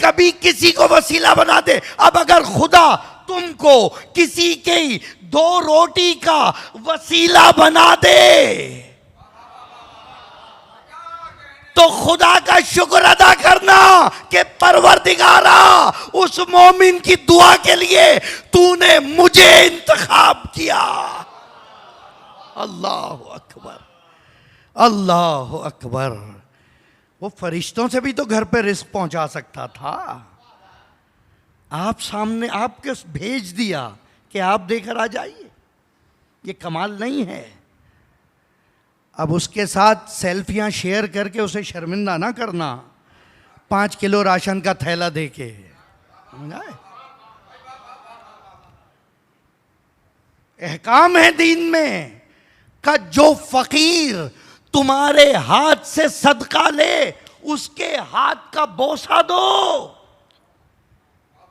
कभी किसी को वसीला बना दे। अब अगर खुदा तुमको किसी के 2 रोटी का वसीला बना दे तो खुदा का शुक्र अदा करना कि परवरदिगारा उस मोमिन की दुआ के लिए तूने मुझे इंतखाब किया। अल्लाह अकबर, अल्लाह अकबर। वो फरिश्तों से भी तो घर पे रिस्क पहुंचा सकता था। आप सामने आपके भेज दिया कि आप देकर आ जाइए, ये कमाल नहीं है? अब उसके साथ सेल्फियां शेयर करके उसे शर्मिंदा ना करना 5 किलो राशन का थैला देके। एहकाम है दीन में का जो फकीर तुम्हारे हाथ से सदका ले उसके हाथ का बोसा दो,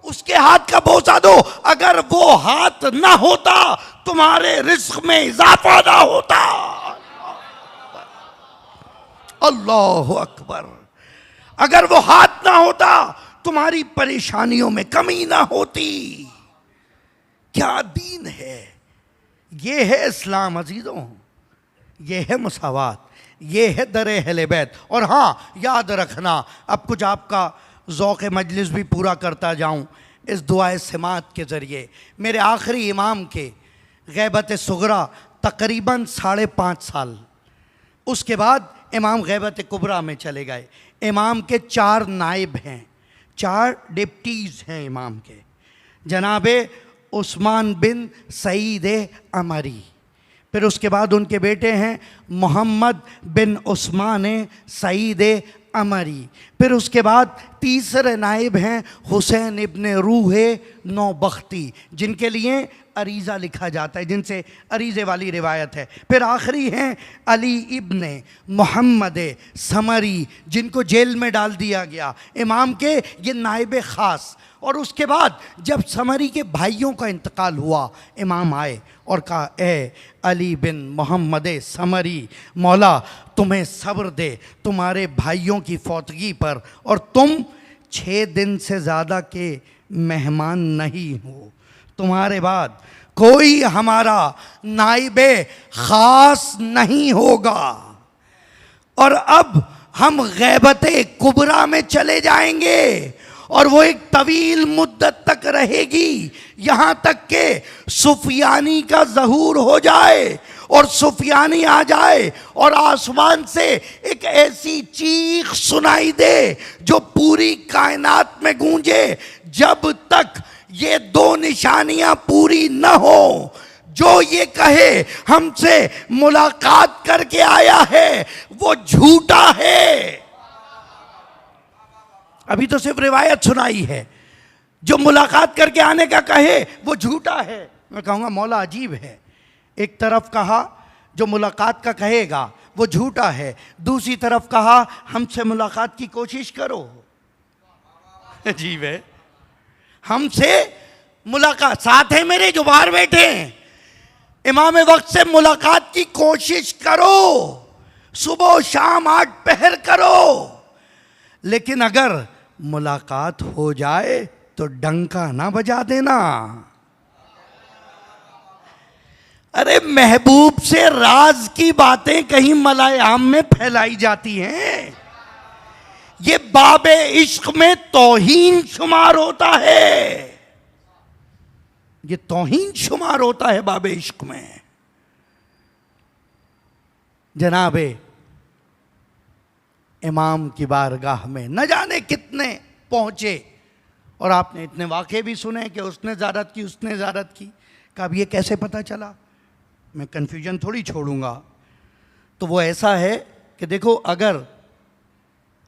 उसके हाथ का बोसा दो। अगर वो हाथ ना होता तुम्हारे रिस्क में इजाफा ना होता। अल्लाह अकबर। अगर वो हाथ ना होता तुम्हारी परेशानियों में कमी ना होती। क्या दीन है ये? है इस्लाम अजीजों, ये है मुसावात, ये है दरे अहले बैत। और हाँ, याद रखना, अब कुछ आपका ज़ौक़ मजलिस भी पूरा करता जाऊं इस दुआए सिमात के ज़रिए। मेरे आखिरी इमाम के गैबत सुगरा तकरीबन 5.5 साल, उसके बाद इमाम गैबत कुबरा में चले गए। इमाम के 4 नाइब हैं, 4 डिप्टीज़ हैं इमाम के। जनाबे उस्मान बिन सईद अमरी, फिर उसके बाद उनके बेटे हैं मोहम्मद बिन उस्मान सईद अमरी, फिर उसके बाद तीसरे नाइब हैं हुसैन इब्न रूह नौबख्ती, जिनके लिए अरीज़ा लिखा जाता है, जिनसे अरीज़े वाली रिवायत है। फिर आखिरी हैं अली इब्न मोहम्मद समरी, जिनको जेल में डाल दिया गया, इमाम के ये नाइब ख़ास। और उसके बाद जब समरी के भाइयों का इंतकाल हुआ, इमाम आए और कहा, ए अली बिन मोहम्मद समरी, मौला तुम्हें सब्र दे तुम्हारे भाइयों की फौतगी पर, और तुम 6 दिन से ज़्यादा के मेहमान नहीं हो। तुम्हारे बाद कोई हमारा नाइबे ख़ास नहीं होगा। और अब हम गैबते कुबरा में चले जाएंगे और वो एक तवील मुद्दत तक रहेगी, यहाँ तक के सुफियानी का ज़हूर हो जाए और सुफियानी आ जाए और आसमान से एक ऐसी चीख सुनाई दे जो पूरी कायनात में गूंजे। जब तक ये 2 निशानियां पूरी न हो, जो ये कहे हमसे मुलाकात करके आया है वो झूठा है। अभी तो सिर्फ रिवायत सुनाई है, जो मुलाकात करके आने का कहे वो झूठा है। मैं कहूँगा मौला अजीब है, एक तरफ कहा जो मुलाकात का कहेगा वो झूठा है, दूसरी तरफ कहा हमसे मुलाकात की कोशिश करो। अजीब है। हमसे मुलाकात, साथ है मेरे जो बाहर बैठे हैं, इमाम वक्त से मुलाकात की कोशिश करो, सुबह शाम 8 पहर करो, लेकिन अगर मुलाकात हो जाए तो डंका ना बजा देना। अरे महबूब से राज की बातें कहीं मलायाम में फैलाई जाती हैं, ये बाबे इश्क में तौहीन शुमार होता है, ये तौहीन शुमार होता है बाबे इश्क में। जनाबे इमाम की बारगाह में न जाने कितने पहुंचे, और आपने इतने वाक़े भी सुने कि उसने ज़्यारत की, उसने ज़्यारत की। कब ये कैसे पता चला? मैं कन्फ्यूजन थोड़ी छोड़ूंगा। तो वो ऐसा है कि देखो, अगर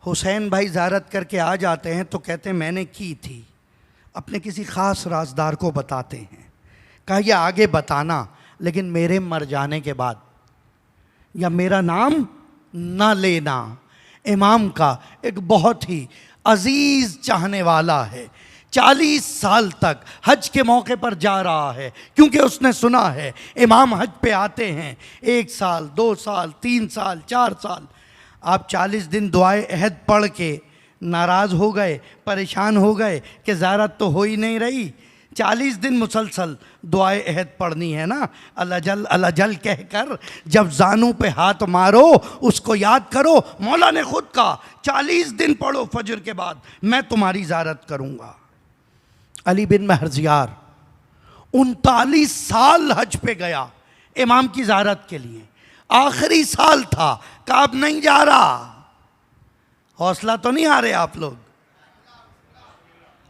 हुसैन भाई ज़्यारत करके आ जाते हैं तो कहते हैं मैंने की थी, अपने किसी ख़ास राजदार को बताते हैं, कहा ये आगे बताना लेकिन मेरे मर जाने के बाद, या मेरा नाम ना लेना। इमाम का एक बहुत ही अजीज़ चाहने वाला है 40 साल तक हज के मौके पर जा रहा है, क्योंकि उसने सुना है इमाम हज पे आते हैं 1 साल 2 साल 3 साल 4 साल। आप 40 दिन दुआए अहद पढ़ के नाराज़ हो गए, परेशान हो गए कि ज़ियारत तो हो ही नहीं रही। 40 दिन मुसलसल दुआए अहद पढ़नी है ना, अल्लाह जल कहकर जब जानू पे हाथ मारो उसको याद करो। मौला ने खुद कहा 40 दिन पढ़ो, फजर के बाद मैं तुम्हारी ज़ियारत करूँगा। अली बिन महरजियार 39 साल हज पे गया इमाम की ज़ियारत के लिए। आखिरी साल था, काब नहीं जा रहा। हौसला तो नहीं आ रहे आप लोग?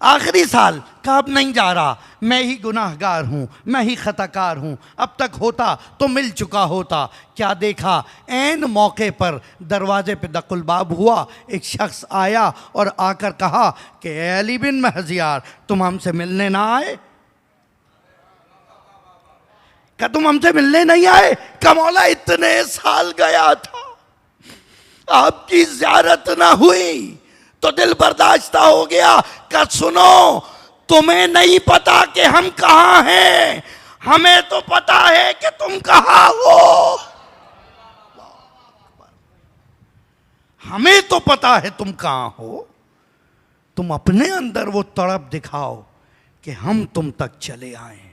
आखिरी साल काब नहीं जा रहा। मैं ही गुनाहगार हूँ, मैं ही खताकार हूँ, अब तक होता तो मिल चुका होता। क्या देखा, ऐन मौके पर दरवाजे पे दकुल बाब हुआ। एक शख्स आया और आकर कहा कि अली बिन महजियार, तुम हमसे मिलने ना आए? क्या तुम हमसे मिलने नहीं आए? कमौला इतने साल गया था, आपकी ज़ियारत ना हुई तो दिल बर्दाश्ता हो गया। का सुनो, तुम्हें नहीं पता कि हम कहाँ हैं, हमें तो पता है कि तुम कहाँ हो। हमें तो पता है तुम कहाँ हो। तुम अपने अंदर वो तड़प दिखाओ कि हम तुम तक चले आए।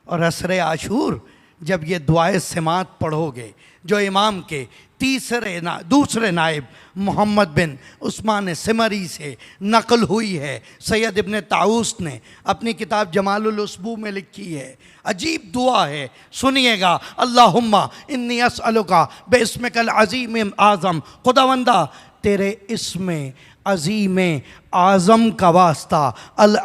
और असरे आशूर जब ये दुआए सिमात पढ़ोगे, जो इमाम के दूसरे नायब मोहम्मद बिन उस्मान सिमरी से नकल हुई है, सैयद इब्न ताऊस ने अपनी किताब जमालुल उसबू में लिखी है। अजीब दुआ है, सुनिएगा। अल्लाहुम्मा इन्नी अस्अलुका बिस्मिकल अज़ीम आज़म, खुदावंदा तेरे इसमें अज़ीम आज़म का वास्ता, अल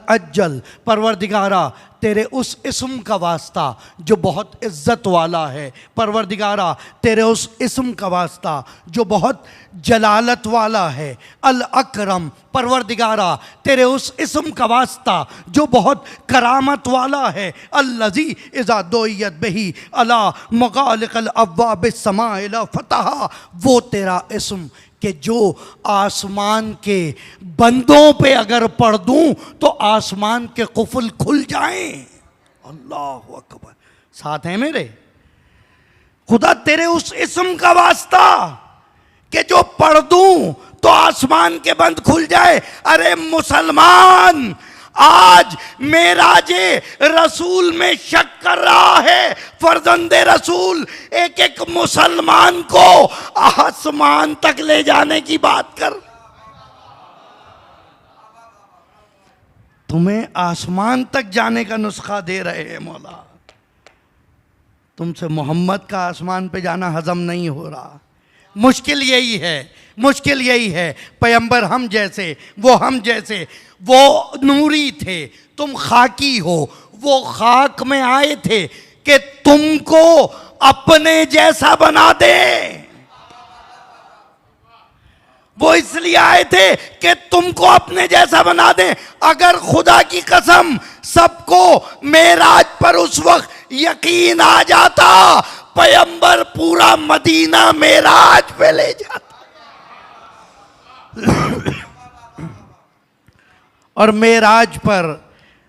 अज्जल, परवरदिगारा तेरे उस इस्म का वास्ता जो बहुत इज़्ज़त वाला है, परवरदिगारा तेरे उस इस्म का वास्ता जो बहुत जलालत वाला है, अल अकरम, परवरदिगारा तेरे उस इस्म का वास्ता जो बहुत करामत वाला है, अल्लज़ी इज़ा दोयत बही अला मगालिक़ल अब्वाब समाइला फतहा, वो तेरा इस्म कि जो आसमान के बंदों पे अगर पढ़ दूं तो आसमान के कुफल खुल जाएं। अल्लाह अकबर। साथ हैं मेरे? खुदा तेरे उस इस्म का वास्ता कि जो पढ़ दूं तो आसमान के बंद खुल जाए। अरे मुसलमान, आज मेराजे रसूल में शक कर रहा है फर्जंदे रसूल, एक एक मुसलमान को आसमान तक ले जाने की बात कर। तुम्हें आसमान तक जाने का नुस्खा दे रहे हैं मौला, तुमसे मोहम्मद का आसमान पे जाना हजम नहीं हो रहा। मुश्किल यही है, मुश्किल यही है। पैगंबर हम जैसे, वो हम जैसे, वो नूरी थे, तुम खाकी हो। वो खाक में आए थे कि तुमको अपने जैसा बना दे। वो इसलिए आए थे कि तुमको अपने जैसा बना दे। अगर खुदा की कसम सबको मेराज पर उस वक्त यकीन आ जाता, पैगंबर पूरा मदीना मेराज पे ले जाता। और मेराज पर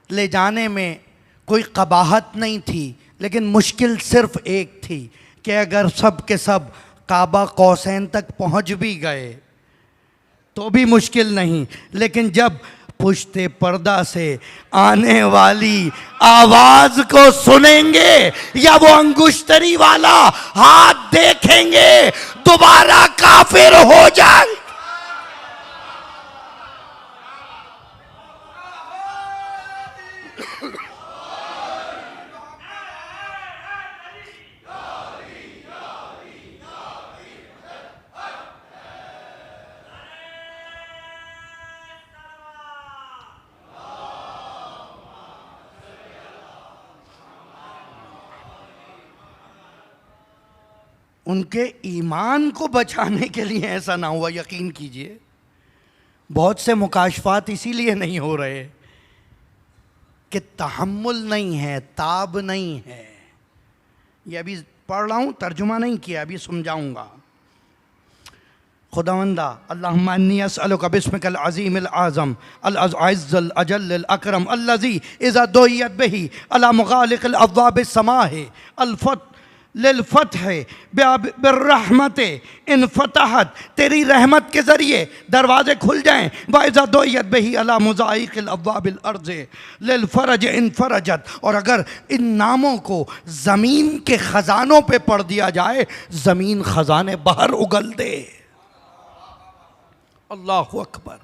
ले जाने में कोई कबाहत नहीं थी, लेकिन मुश्किल सिर्फ एक थी कि अगर सब के सब काबा कौसैन तक पहुंच भी गए तो भी मुश्किल नहीं, लेकिन जब पुश्ते पर्दा से आने वाली आवाज को सुनेंगे या वो अंगुश्तरी वाला हाथ देखेंगे, दोबारा काफिर हो जाए। उनके ईमान को बचाने के लिए ऐसा ना हुआ। यकीन कीजिए, बहुत से मुकाशफात इसीलिए नहीं हो रहे कि तहम्मुल नहीं है, ताब नहीं है। ये अभी पढ़ रहा हूँ, तर्जुमा नहीं किया, अभी समझाऊंगा। खुदावंदा अल्लाहुम्मा अन्नी अस्अलुका बिस्मिकल अज़ीमिल आज़म अल अज़्ज़ल अजल्ल अकरम अल्लज़ी इज़ा दुइयत बिही अला मुग़ालिक़िल अब्वाबिस समाहि अल फत लिल फतह बिर्रहमत इन फतहत, तेरी रहमत के ज़रिए दरवाज़े खुल जाएँ। वाइज़ा दुइयत बिही अला मुज़ाइक़िल अब्वाबिल अर्ज़ लिल फ़रज इन फ़रजत, और अगर इन नामों को ज़मीन के ख़ज़ानों पे पढ़ दिया जाए, ज़मीन ख़ज़ाने बाहर उगल दे। अल्लाहु अकबर।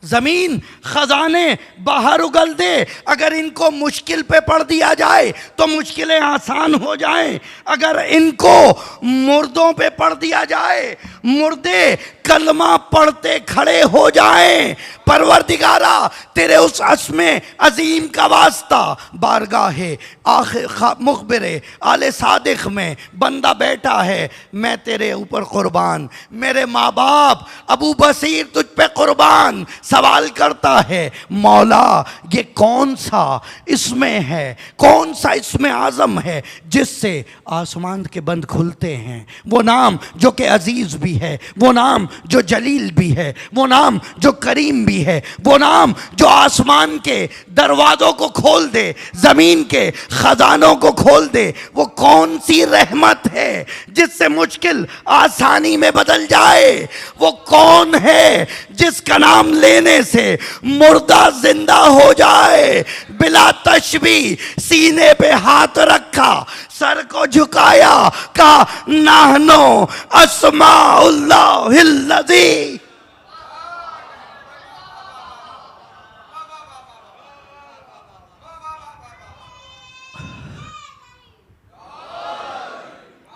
ज़मीन ख़ज़ाने बाहर उगल दे। अगर इनको मुश्किल पे पढ़ दिया जाए तो मुश्किलें आसान हो जाएं। अगर इनको मुर्दों पे पढ़ दिया जाए, मुर्दे कलमा पढ़ते खड़े हो जाएं। परवरदिगारा, तेरे उस अस्मे अजीम का वास्ता, बारगाहे आखिर मुखबिरे आले सादिक में बंदा बैठा है, मैं तेरे ऊपर कुर्बान, मेरे माँ बाप अबू बसीर तुझ पे कुर्बान। सवाल करता है, मौला ये कौन सा इसमें है, कौन सा इसमें आज़म है जिससे आसमान के बंद खुलते हैं? वो नाम जो कि अजीज़ भी है, वो नाम जो जलील भी है, वो नाम जो करीम भी है, वो नाम जो आसमान के दरवाज़ों को खोल दे, ज़मीन के ख़ज़ानों को खोल दे। वो कौन सी रहमत है जिससे मुश्किल आसानी में बदल जाए? वो कौन है जिसका नाम लेने से मुर्दा जिंदा हो जाए? बिला तशबी सीने पे हाथ रखा, सर को झुकाया, कहा नाहनो अस्माउल्लाहिल्लज़ी।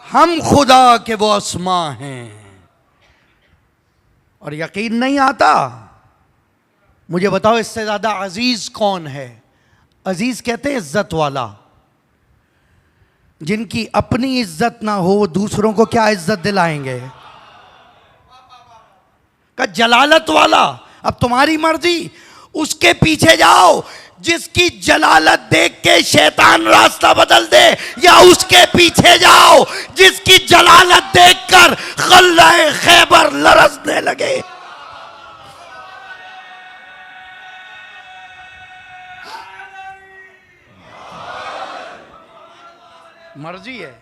हम खुदा के वो अस्मा हैं। और यकीन नहीं आता? मुझे बताओ इससे ज्यादा अजीज कौन है? अजीज कहते हैं इज्जत वाला। जिनकी अपनी इज्जत ना हो वो दूसरों को क्या इज्जत दिलाएंगे? का जलालत वाला। अब तुम्हारी मर्जी, उसके पीछे जाओ जिसकी जलालत देख के शैतान रास्ता बदल दे, या उसके पीछे जाओ जिसकी जलालत देखकर क़ल्अए खैबर लरज़ने लगे। मर्जी है।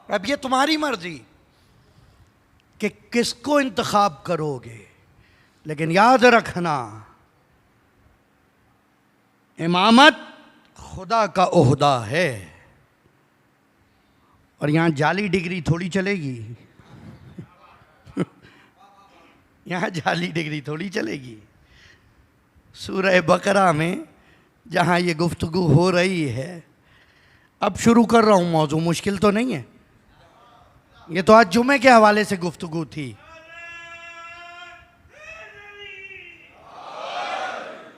अब ये तुम्हारी मर्जी कि किसको इंतखाब करोगे, लेकिन याद रखना इमामत खुदा का ओहदा है। और यहां जाली डिग्री थोड़ी चलेगी। यहाँ जाली डिग्री थोड़ी चलेगी। सूरह बकरा में जहाँ ये गुफ्तगू हो रही है, अब शुरू कर रहा हूँ मौजू, मुश्किल तो नहीं है। ये तो आज जुमे के हवाले से गुफ्तगू थी।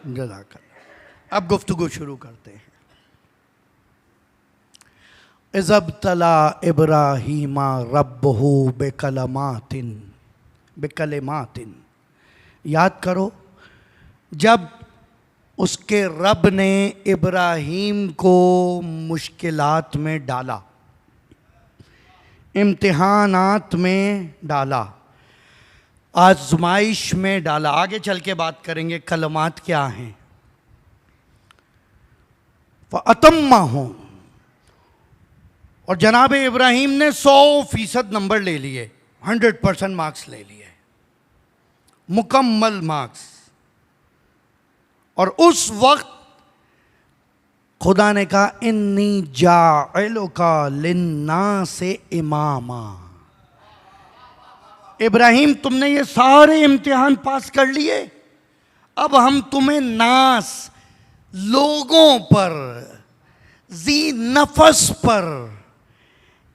जज़ाकल्लाह। अब गुफ्तगू शुरू करते हैं। इज़ब्तला इब्राहीमा रब्बहू बेकलमातिन। याद करो जब उसके रब ने इब्राहीम को मुश्किलात में डाला, इम्तिहानात में डाला, आजमाइश में डाला। आगे चल के बात करेंगे कलमात क्या हैं। फ़अतम्माहु, और जनाब इब्राहीम ने 100% नंबर ले लिए, 100% मार्क्स ले लिए, मुकम्मल मार्क्स। और उस वक्त खुदा ने कहा इन्नी जाइलुका लिन्नासे इमामा। इब्राहीम तुमने ये सारे इम्तिहान पास कर लिए, अब हम तुम्हें नास लोगों पर, जी नफस पर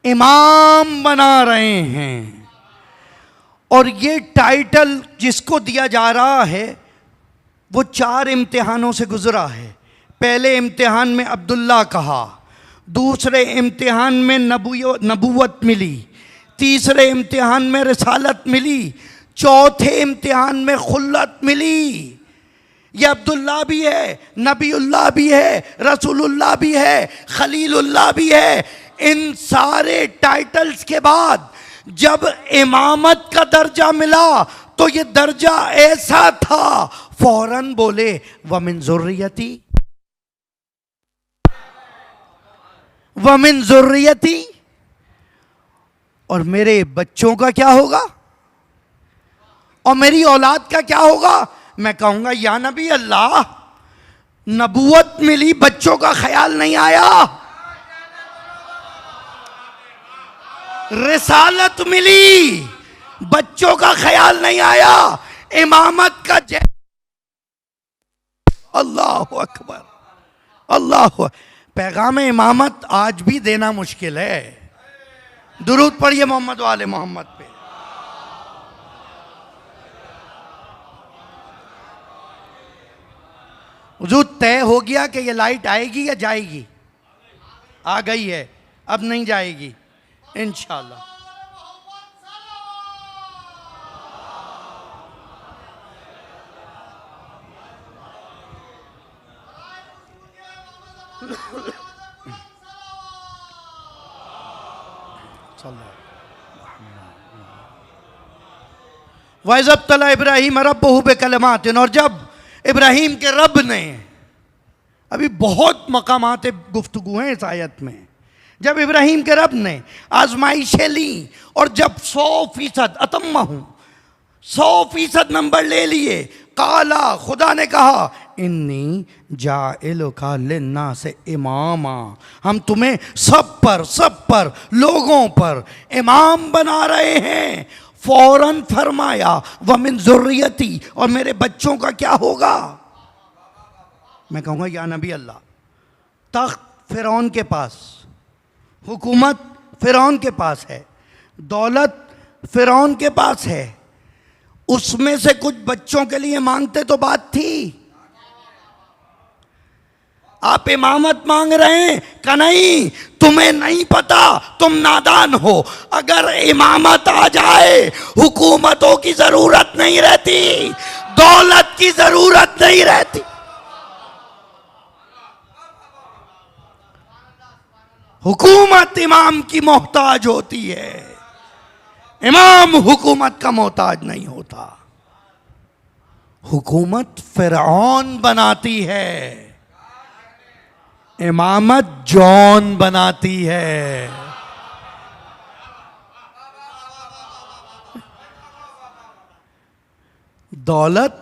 इमाम बना रहे हैं। और ये टाइटल जिसको दिया जा रहा है वो 4 इम्तिहानों से गुजरा है। पहले इम्तिहान में अब्दुल्ला कहा, दूसरे इम्तिहान में नबूवत मिली, तीसरे इम्तिहान में रिसालत मिली, चौथे इम्तिहान में खुल्लत मिली। ये अब्दुल्ला भी है, नबीउल्लाह भी है, रसूलुल्लाह भी है, खलीलुल्लाह भी है। इन सारे टाइटल्स के बाद जब इमामत का दर्जा मिला तो ये दर्जा ऐसा था, फौरन बोले वमिन ज़ुर्रियती, वमिन ज़ुर्रियती, और मेरे बच्चों का क्या होगा और मेरी औलाद का क्या होगा। मैं कहूंगा या नबी अल्लाह, नबूवत मिली, बच्चों का ख्याल नहीं आया, रिसालत मिली, बच्चों का ख्याल नहीं आया, इमामत का अल्लाह अकबर, अल्लाह। पैगाम इमामत आज भी देना मुश्किल है। दुरूद पढ़िए मोहम्मद वाले मोहम्मद पे। हुजूर तय हो गया कि ये लाइट आएगी या जाएगी? आ गई है, अब नहीं जाएगी इंशाअल्लाह। वज़ब तला इब्राहिम रब्बहु बिकलिमातिन, और जब इब्राहिम के रब ने, अभी बहुत मकामात गुफ्तगू हैं इस आयत में, जब इब्राहिम के रब ने आजमाइशें ली और जब 100% अतम्मा हूँ, 100% नंबर ले लिए, काला, खुदा ने कहा इन्नी जाइलुका लिन्नास इमामा, हम तुम्हें सब पर लोगों पर इमाम बना रहे हैं। फौरन फरमाया वमिन ज़ुर्रियती, और मेरे बच्चों का क्या होगा। मैं कहूँगा या नबी अल्लाह, तख्त फ़िरौन के पास, हुकूमत फ़िरौन के पास है, दौलत फ़िरौन के पास है, उसमें से कुछ बच्चों के लिए मांगते तो बात थी। आप इमामत मांग रहे हैं का नहीं, तुम्हें नहीं पता, तुम नादान हो। अगर इमामत आ जाए हुकूमतों की जरूरत नहीं रहती, दौलत की जरूरत नहीं रहती। हुकूमत इमाम की मोहताज होती है, इमाम हुकूमत का मोहताज नहीं होता। हुकूमत फिरौन बनाती है, इमामत जॉन बनाती है। दौलत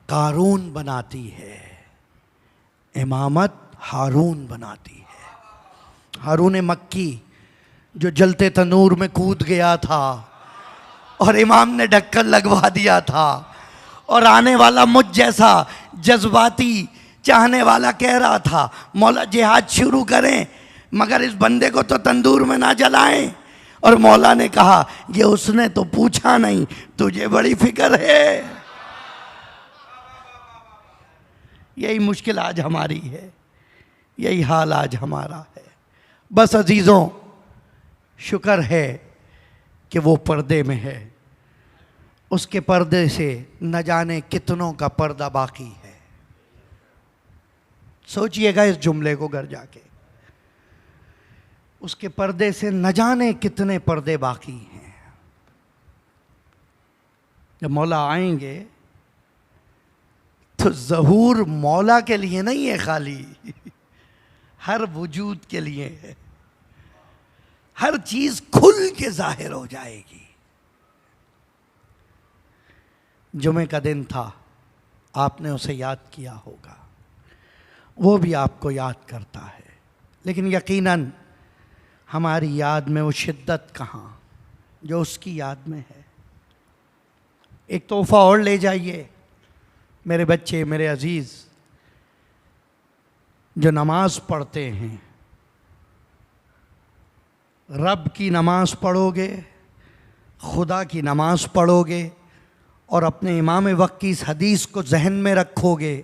कारून बनाती है, इमामत हारून बनाती है। हारून मक्की जो जलते तनूर में कूद गया था और इमाम ने ढक्कन लगवा दिया था, और आने वाला मुझ जैसा जज्बाती चाहने वाला कह रहा था मौला जिहाद शुरू करें मगर इस बंदे को तो तंदूर में ना जलाएं। और मौला ने कहा ये उसने तो पूछा नहीं, तुझे बड़ी फिक्र है। यही मुश्किल आज हमारी है, यही हाल आज हमारा है। बस अजीज़ों, शुक्र है कि वो पर्दे में है, उसके पर्दे से न जाने कितनों का पर्दा बाकी है। सोचिएगा इस जुमले को घर जाके, उसके पर्दे से न जाने कितने पर्दे बाकी हैं। जब मौला आएंगे तो ज़हूर मौला के लिए नहीं है खाली, हर वजूद के लिए है। हर चीज खुल के जाहिर हो जाएगी। जुमे का दिन था, आपने उसे याद किया होगा, वो भी आपको याद करता है, लेकिन यकीनन हमारी याद में वो शिद्दत कहाँ जो उसकी याद में है। एक तोहफा और ले जाइए मेरे बच्चे, मेरे अजीज़, जो नमाज पढ़ते हैं, रब की नमाज पढ़ोगे, खुदा की नमाज पढ़ोगे और अपने इमाम वक्त की इस हदीस को जहन में रखोगे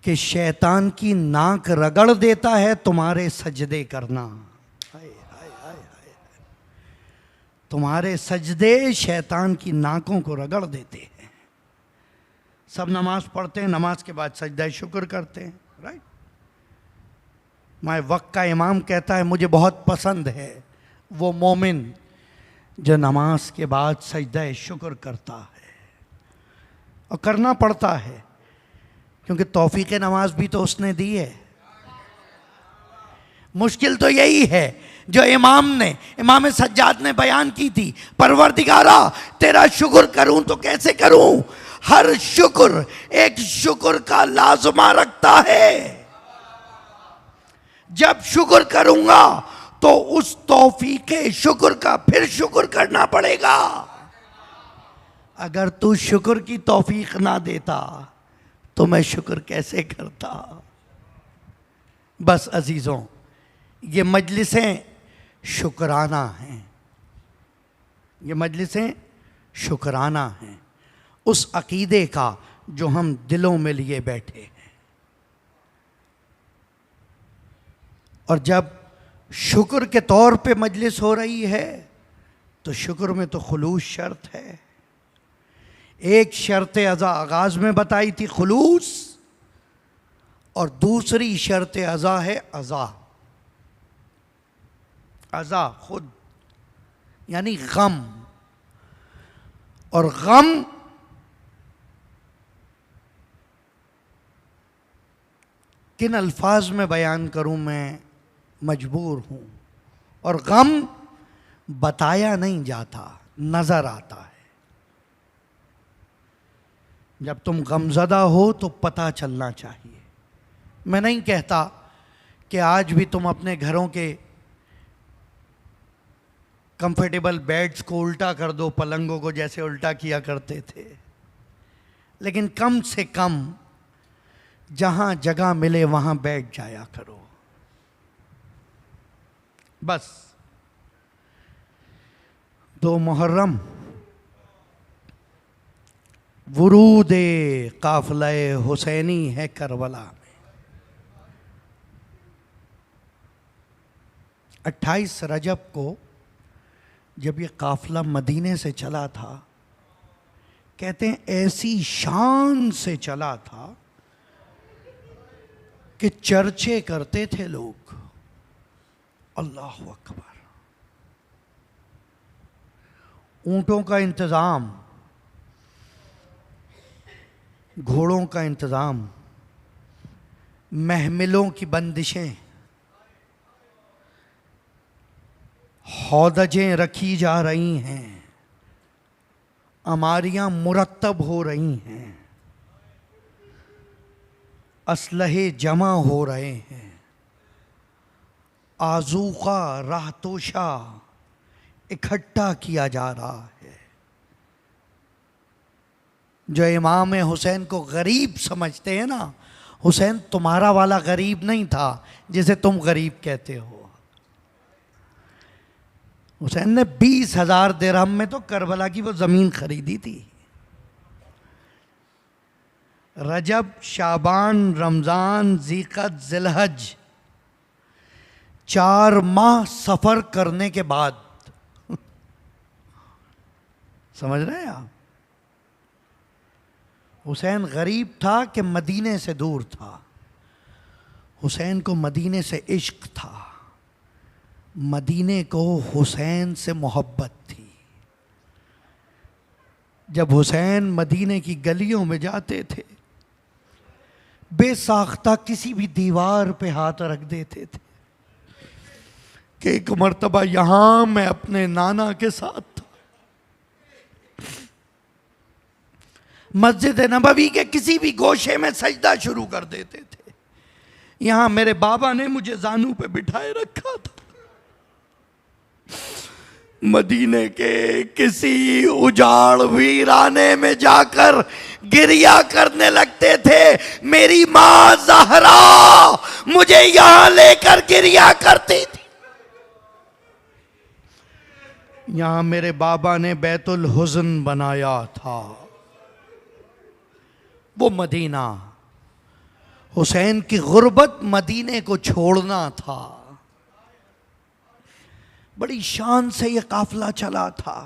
कि शैतान की नाक रगड़ देता है तुम्हारे सजदे करना। हाय हाय हाय हाय, तुम्हारे सजदे शैतान की नाकों को रगड़ देते हैं। सब नमाज पढ़ते हैं, नमाज के बाद सजदा शुक्र करते हैं, राइट। मैं वक्त का इमाम कहता है मुझे बहुत पसंद है वो मोमिन जो नमाज के बाद सजदा शुक्र करता है, और करना पड़ता है क्योंकि तौफीक नमाज भी तो उसने दी है। मुश्किल तो यही है जो इमाम सज्जाद ने बयान की थी, परवरदिगारा तेरा शुक्र करूं तो कैसे करूं, हर शुक्र एक शुक्र का लाजमा रखता है। जब शुक्र करूंगा तो उस तौफीक शुक्र का फिर शुक्र करना पड़ेगा। अगर तू शुक्र की तौफीक ना देता तो मैं शुक्र कैसे करता। बस अजीजों, ये मजलिसें शुक्राना हैं, ये मजलिसें शुक्राना हैं उस अकीदे का जो हम दिलों में लिए बैठे हैं। और जब शुक्र के तौर पे मजलिस हो रही है तो शुक्र में तो खुलूस शर्त है। एक शर्त अज़ा आगाज़ में बताई थी खुलूस, और दूसरी शर्त अज़ा है अज़ा। अज़ा खुद यानी गम, और गम किन अल्फाज में बयान करूं मैं मजबूर हूं, और गम बताया नहीं जाता, नजर आता है। जब तुम गमज़दा हो तो पता चलना चाहिए। मैं नहीं कहता कि आज भी तुम अपने घरों के कंफर्टेबल बेड्स को उल्टा कर दो, पलंगों को जैसे उल्टा किया करते थे, लेकिन कम से कम जहां जगह मिले वहां बैठ जाया करो। बस 2 मुहर्रम वुरूदे काफिले हुसैनी है करबला में। 28 रजब को जब ये काफिला मदीने से चला था, कहते हैं ऐसी शान से चला था कि चर्चे करते थे लोग, अल्लाह अकबर। ऊंटों का इंतज़ाम, घोड़ों का इंतज़ाम, महमिलों की बंदिशें, हौदजें रखी जा रही हैं, अमारियां मुरत्तब हो रही हैं, असलहे जमा हो रहे हैं, आजूका राहतोशा इकट्ठा किया जा रहा है। जो इमाम हुसैन को गरीब समझते हैं ना, हुसैन तुम्हारा वाला गरीब नहीं था जिसे तुम गरीब कहते हो। हुसैन ने 20,000 दिरहम में तो करबला की वो ज़मीन खरीदी थी। रजब, शाबान, रमज़ान, ज़ीक़त, ज़िलहज, 4 माह सफ़र करने के बाद समझ रहे हैं आप, हुसैन गरीब था कि मदीने से दूर था। हुसैन को मदीने से इश्क था, मदीने को हुसैन से मोहब्बत थी। जब हुसैन मदीने की गलियों में जाते थे, बेसाख्ता किसी भी दीवार पे हाथ रख देते थे कि एक मर्तबा यहां मैं अपने नाना के साथ था। मस्जिद नबवी के किसी भी गोशे में सजदा शुरू कर देते थे। यहां मेरे बाबा ने मुझे जानू पे बिठाए रखा था। मदीने के किसी उजाड़ वीराने में जाकर गिरिया करने लगते थे। मेरी माँ ज़हरा मुझे यहां लेकर गिरिया करती थी। यहां मेरे बाबा ने बैतुल हुज़न बनाया था। वो मदीना, हुसैन की गुर्बत मदीने को छोड़ना था। बड़ी शान से ये काफिला चला था।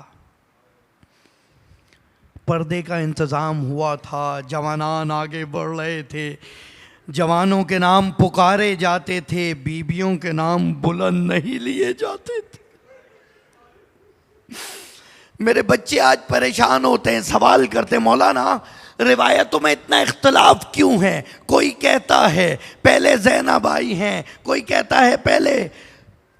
पर्दे का इंतज़ाम हुआ था, जवानान आगे बढ़ रहे थे, जवानों के नाम पुकारे जाते थे, बीबियों के नाम बुलंद नहीं लिए जाते थे। मेरे बच्चे आज परेशान होते हैं, सवाल करते हैं, मौलाना रिवायतों में इतना इख्तलाफ क्यों है? कोई कहता है पहले ज़ैनब आई हैं, कोई कहता है पहले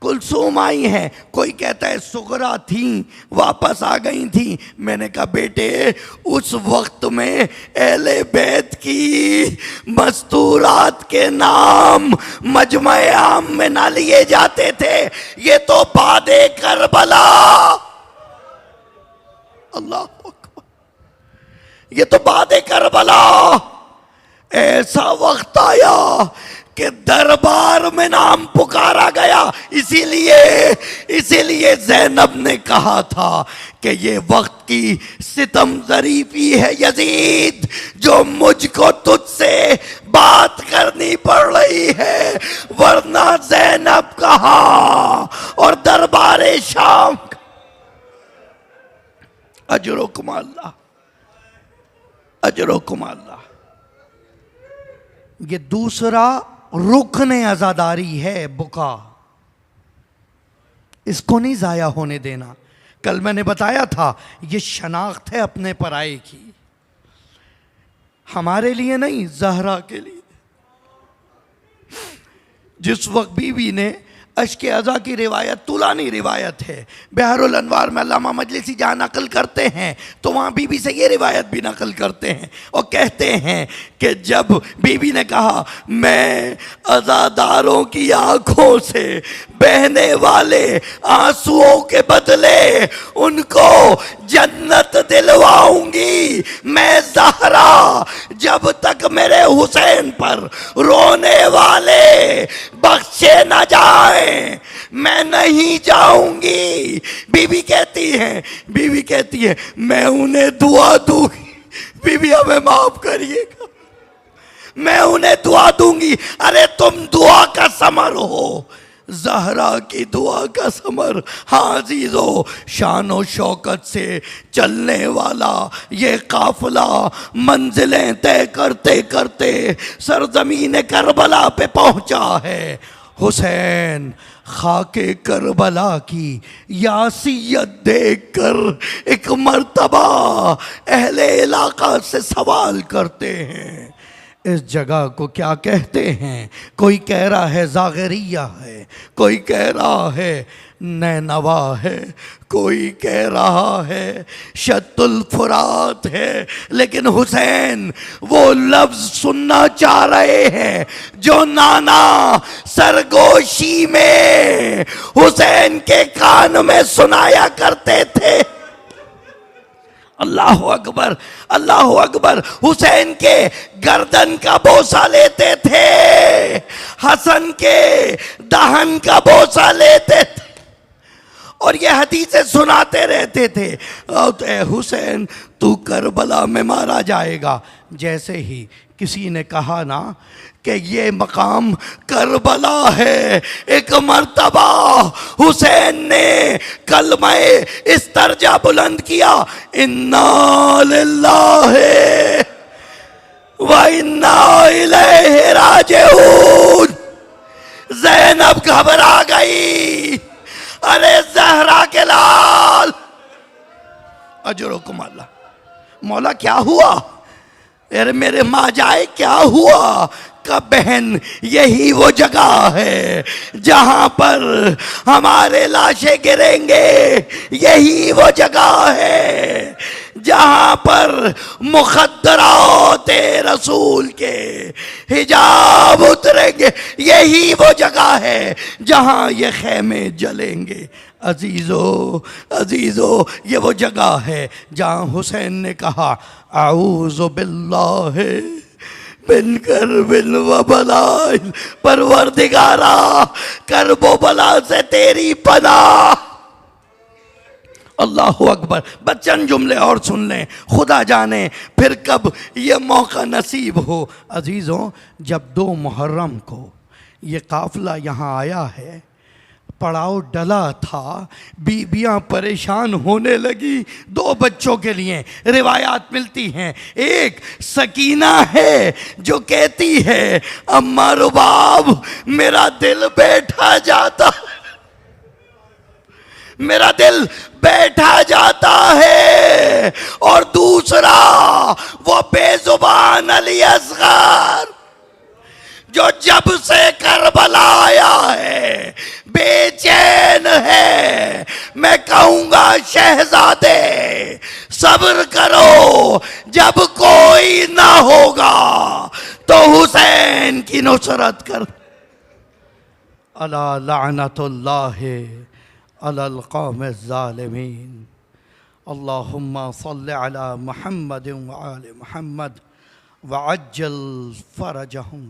कुलसूम आई हैं, कोई कहता है सुगरा थी वापस आ गई थी। मैंने कहा बेटे, उस वक्त में अहले बैत की मस्तूरात के नाम मजमे आम में ना लिए जाते थे, ये तो बादे करबला, अल्लाह अकबर, ये तो बादे करबला। ऐसा वक्त आया कि दरबार में नाम पुकारा गया। इसीलिए ज़ैनब ने कहा था कि ये वक्त की सितम ज़रीफ़ी है यजीद, जो मुझको तुझसे बात करनी पड़ रही है, वरना ज़ैनब कहा और दरबारे शाम। अजरुकुम अल्लाह, अजरुकुम अल्लाह। ये दूसरा रुकने अज़ादारी है, बुका, इसको नहीं ज़ाया होने देना। कल मैंने बताया था ये शनाख्त है अपने पराये की, हमारे लिए नहीं, ज़हरा के लिए। जिस वक्त बीवी ने अश्क अज़ा की रिवायत, तुलानी रिवायत है, बहरुल अनवार में अल्लामा मजलिसी जहाँ नकल करते हैं तो वहाँ बीवी से ये रिवायत भी नकल करते हैं और कहते हैं कि जब बीवी ने कहा मैं अज़ादारों की आँखों से बहने वाले आंसुओं के बदले उनको जन्नत दिलवाऊंगी, मैं ज़हरा जब तक मेरे हुसैन पर रोने वाले बख्शे न जाए मैं नहीं जाऊंगी। बीवी कहती है मैं उन्हें दुआ दूंगी, बीवी हमें माफ करिएगा, मैं उन्हें दुआ दूंगी। अरे तुम दुआ का समर हो, ज़हरा की दुआ का समर। हाँ अजीज़ो, शान व शौकत से चलने वाला ये काफिला मंजिलें तय करते करते सरज़मीन करबला पे पहुंचा है। हुसैन खाके करबला की यासियत देखकर एक मर्तबा अहले इलाका से सवाल करते हैं, इस जगह को क्या कहते हैं? कोई कह रहा है जागरिया है, कोई कह रहा है नैनवा है, कोई कह रहा है शत्तुल फुरात है, लेकिन हुसैन वो लफ्ज सुनना चाह रहे हैं जो नाना सरगोशी में हुसैन के कान में सुनाया करते थे। अल्लाह अकबर, अल्लाह अकबर। हुसैन के गर्दन का बोसा लेते थे, हसन के दहन का बोसा लेते थे और ये हदीसें सुनाते रहते थे, ए हुसैन तू करबला में मारा जाएगा। जैसे ही किसी ने कहा ना कि ये मकाम करबला है, एक मर्तबा हुसैन ने कलमे इस तर्जा बुलंद किया, इन्ना लिल्लाहि व इन्ना इलैहि राजिऊन। ज़ैनब घबरा गई, अरे ज़हरा के लाल, अजरुकुम अल्लाह। मौला क्या हुआ? अरे मेरे माँ जाए क्या हुआ? का बहन यही वो जगह है जहां पर हमारे लाशें गिरेंगे, यही वो जगह है जहां पर मुखद्दरात रसूल के हिजाब उतरेंगे, यही वो जगह है जहां ये खेमे जलेंगे। अजीज़ो अजीज़ो, ये वो जगह है जहां हुसैन ने कहा आऊज़ु बिल्लाहि बिन कर बिन व बला, परवरदिगारा करबो बला से तेरी पनाह। अल्लाह अकबर। बच्चन जुमले और सुन लें, खुदा जाने फिर कब ये मौका नसीब हो। अजीज़ों, जब 2 मुहर्रम को ये काफ़िला यहाँ आया है, पड़ाव डला था, बीबियां परेशान होने लगी 2 बच्चों के लिए। रिवायात मिलती हैं, एक सकीना है जो कहती है अम्मा रुबाब मेरा दिल बैठा जाता, मेरा दिल बैठा जाता है, और दूसरा वो बेजुबान अली असगर जो जब से करबला आया है बेचैन है। मैं कहूंगा शहजादे सब्र करो, जब कोई ना होगा तो हुसैन की नुसरत कर। अला लानतुल्लाहि अलल कौम ज़ालिमीन। अल्लाहुम्मा सल्लि अला मुहम्मद व आले मुहम्मद वअज्जल फरजहुम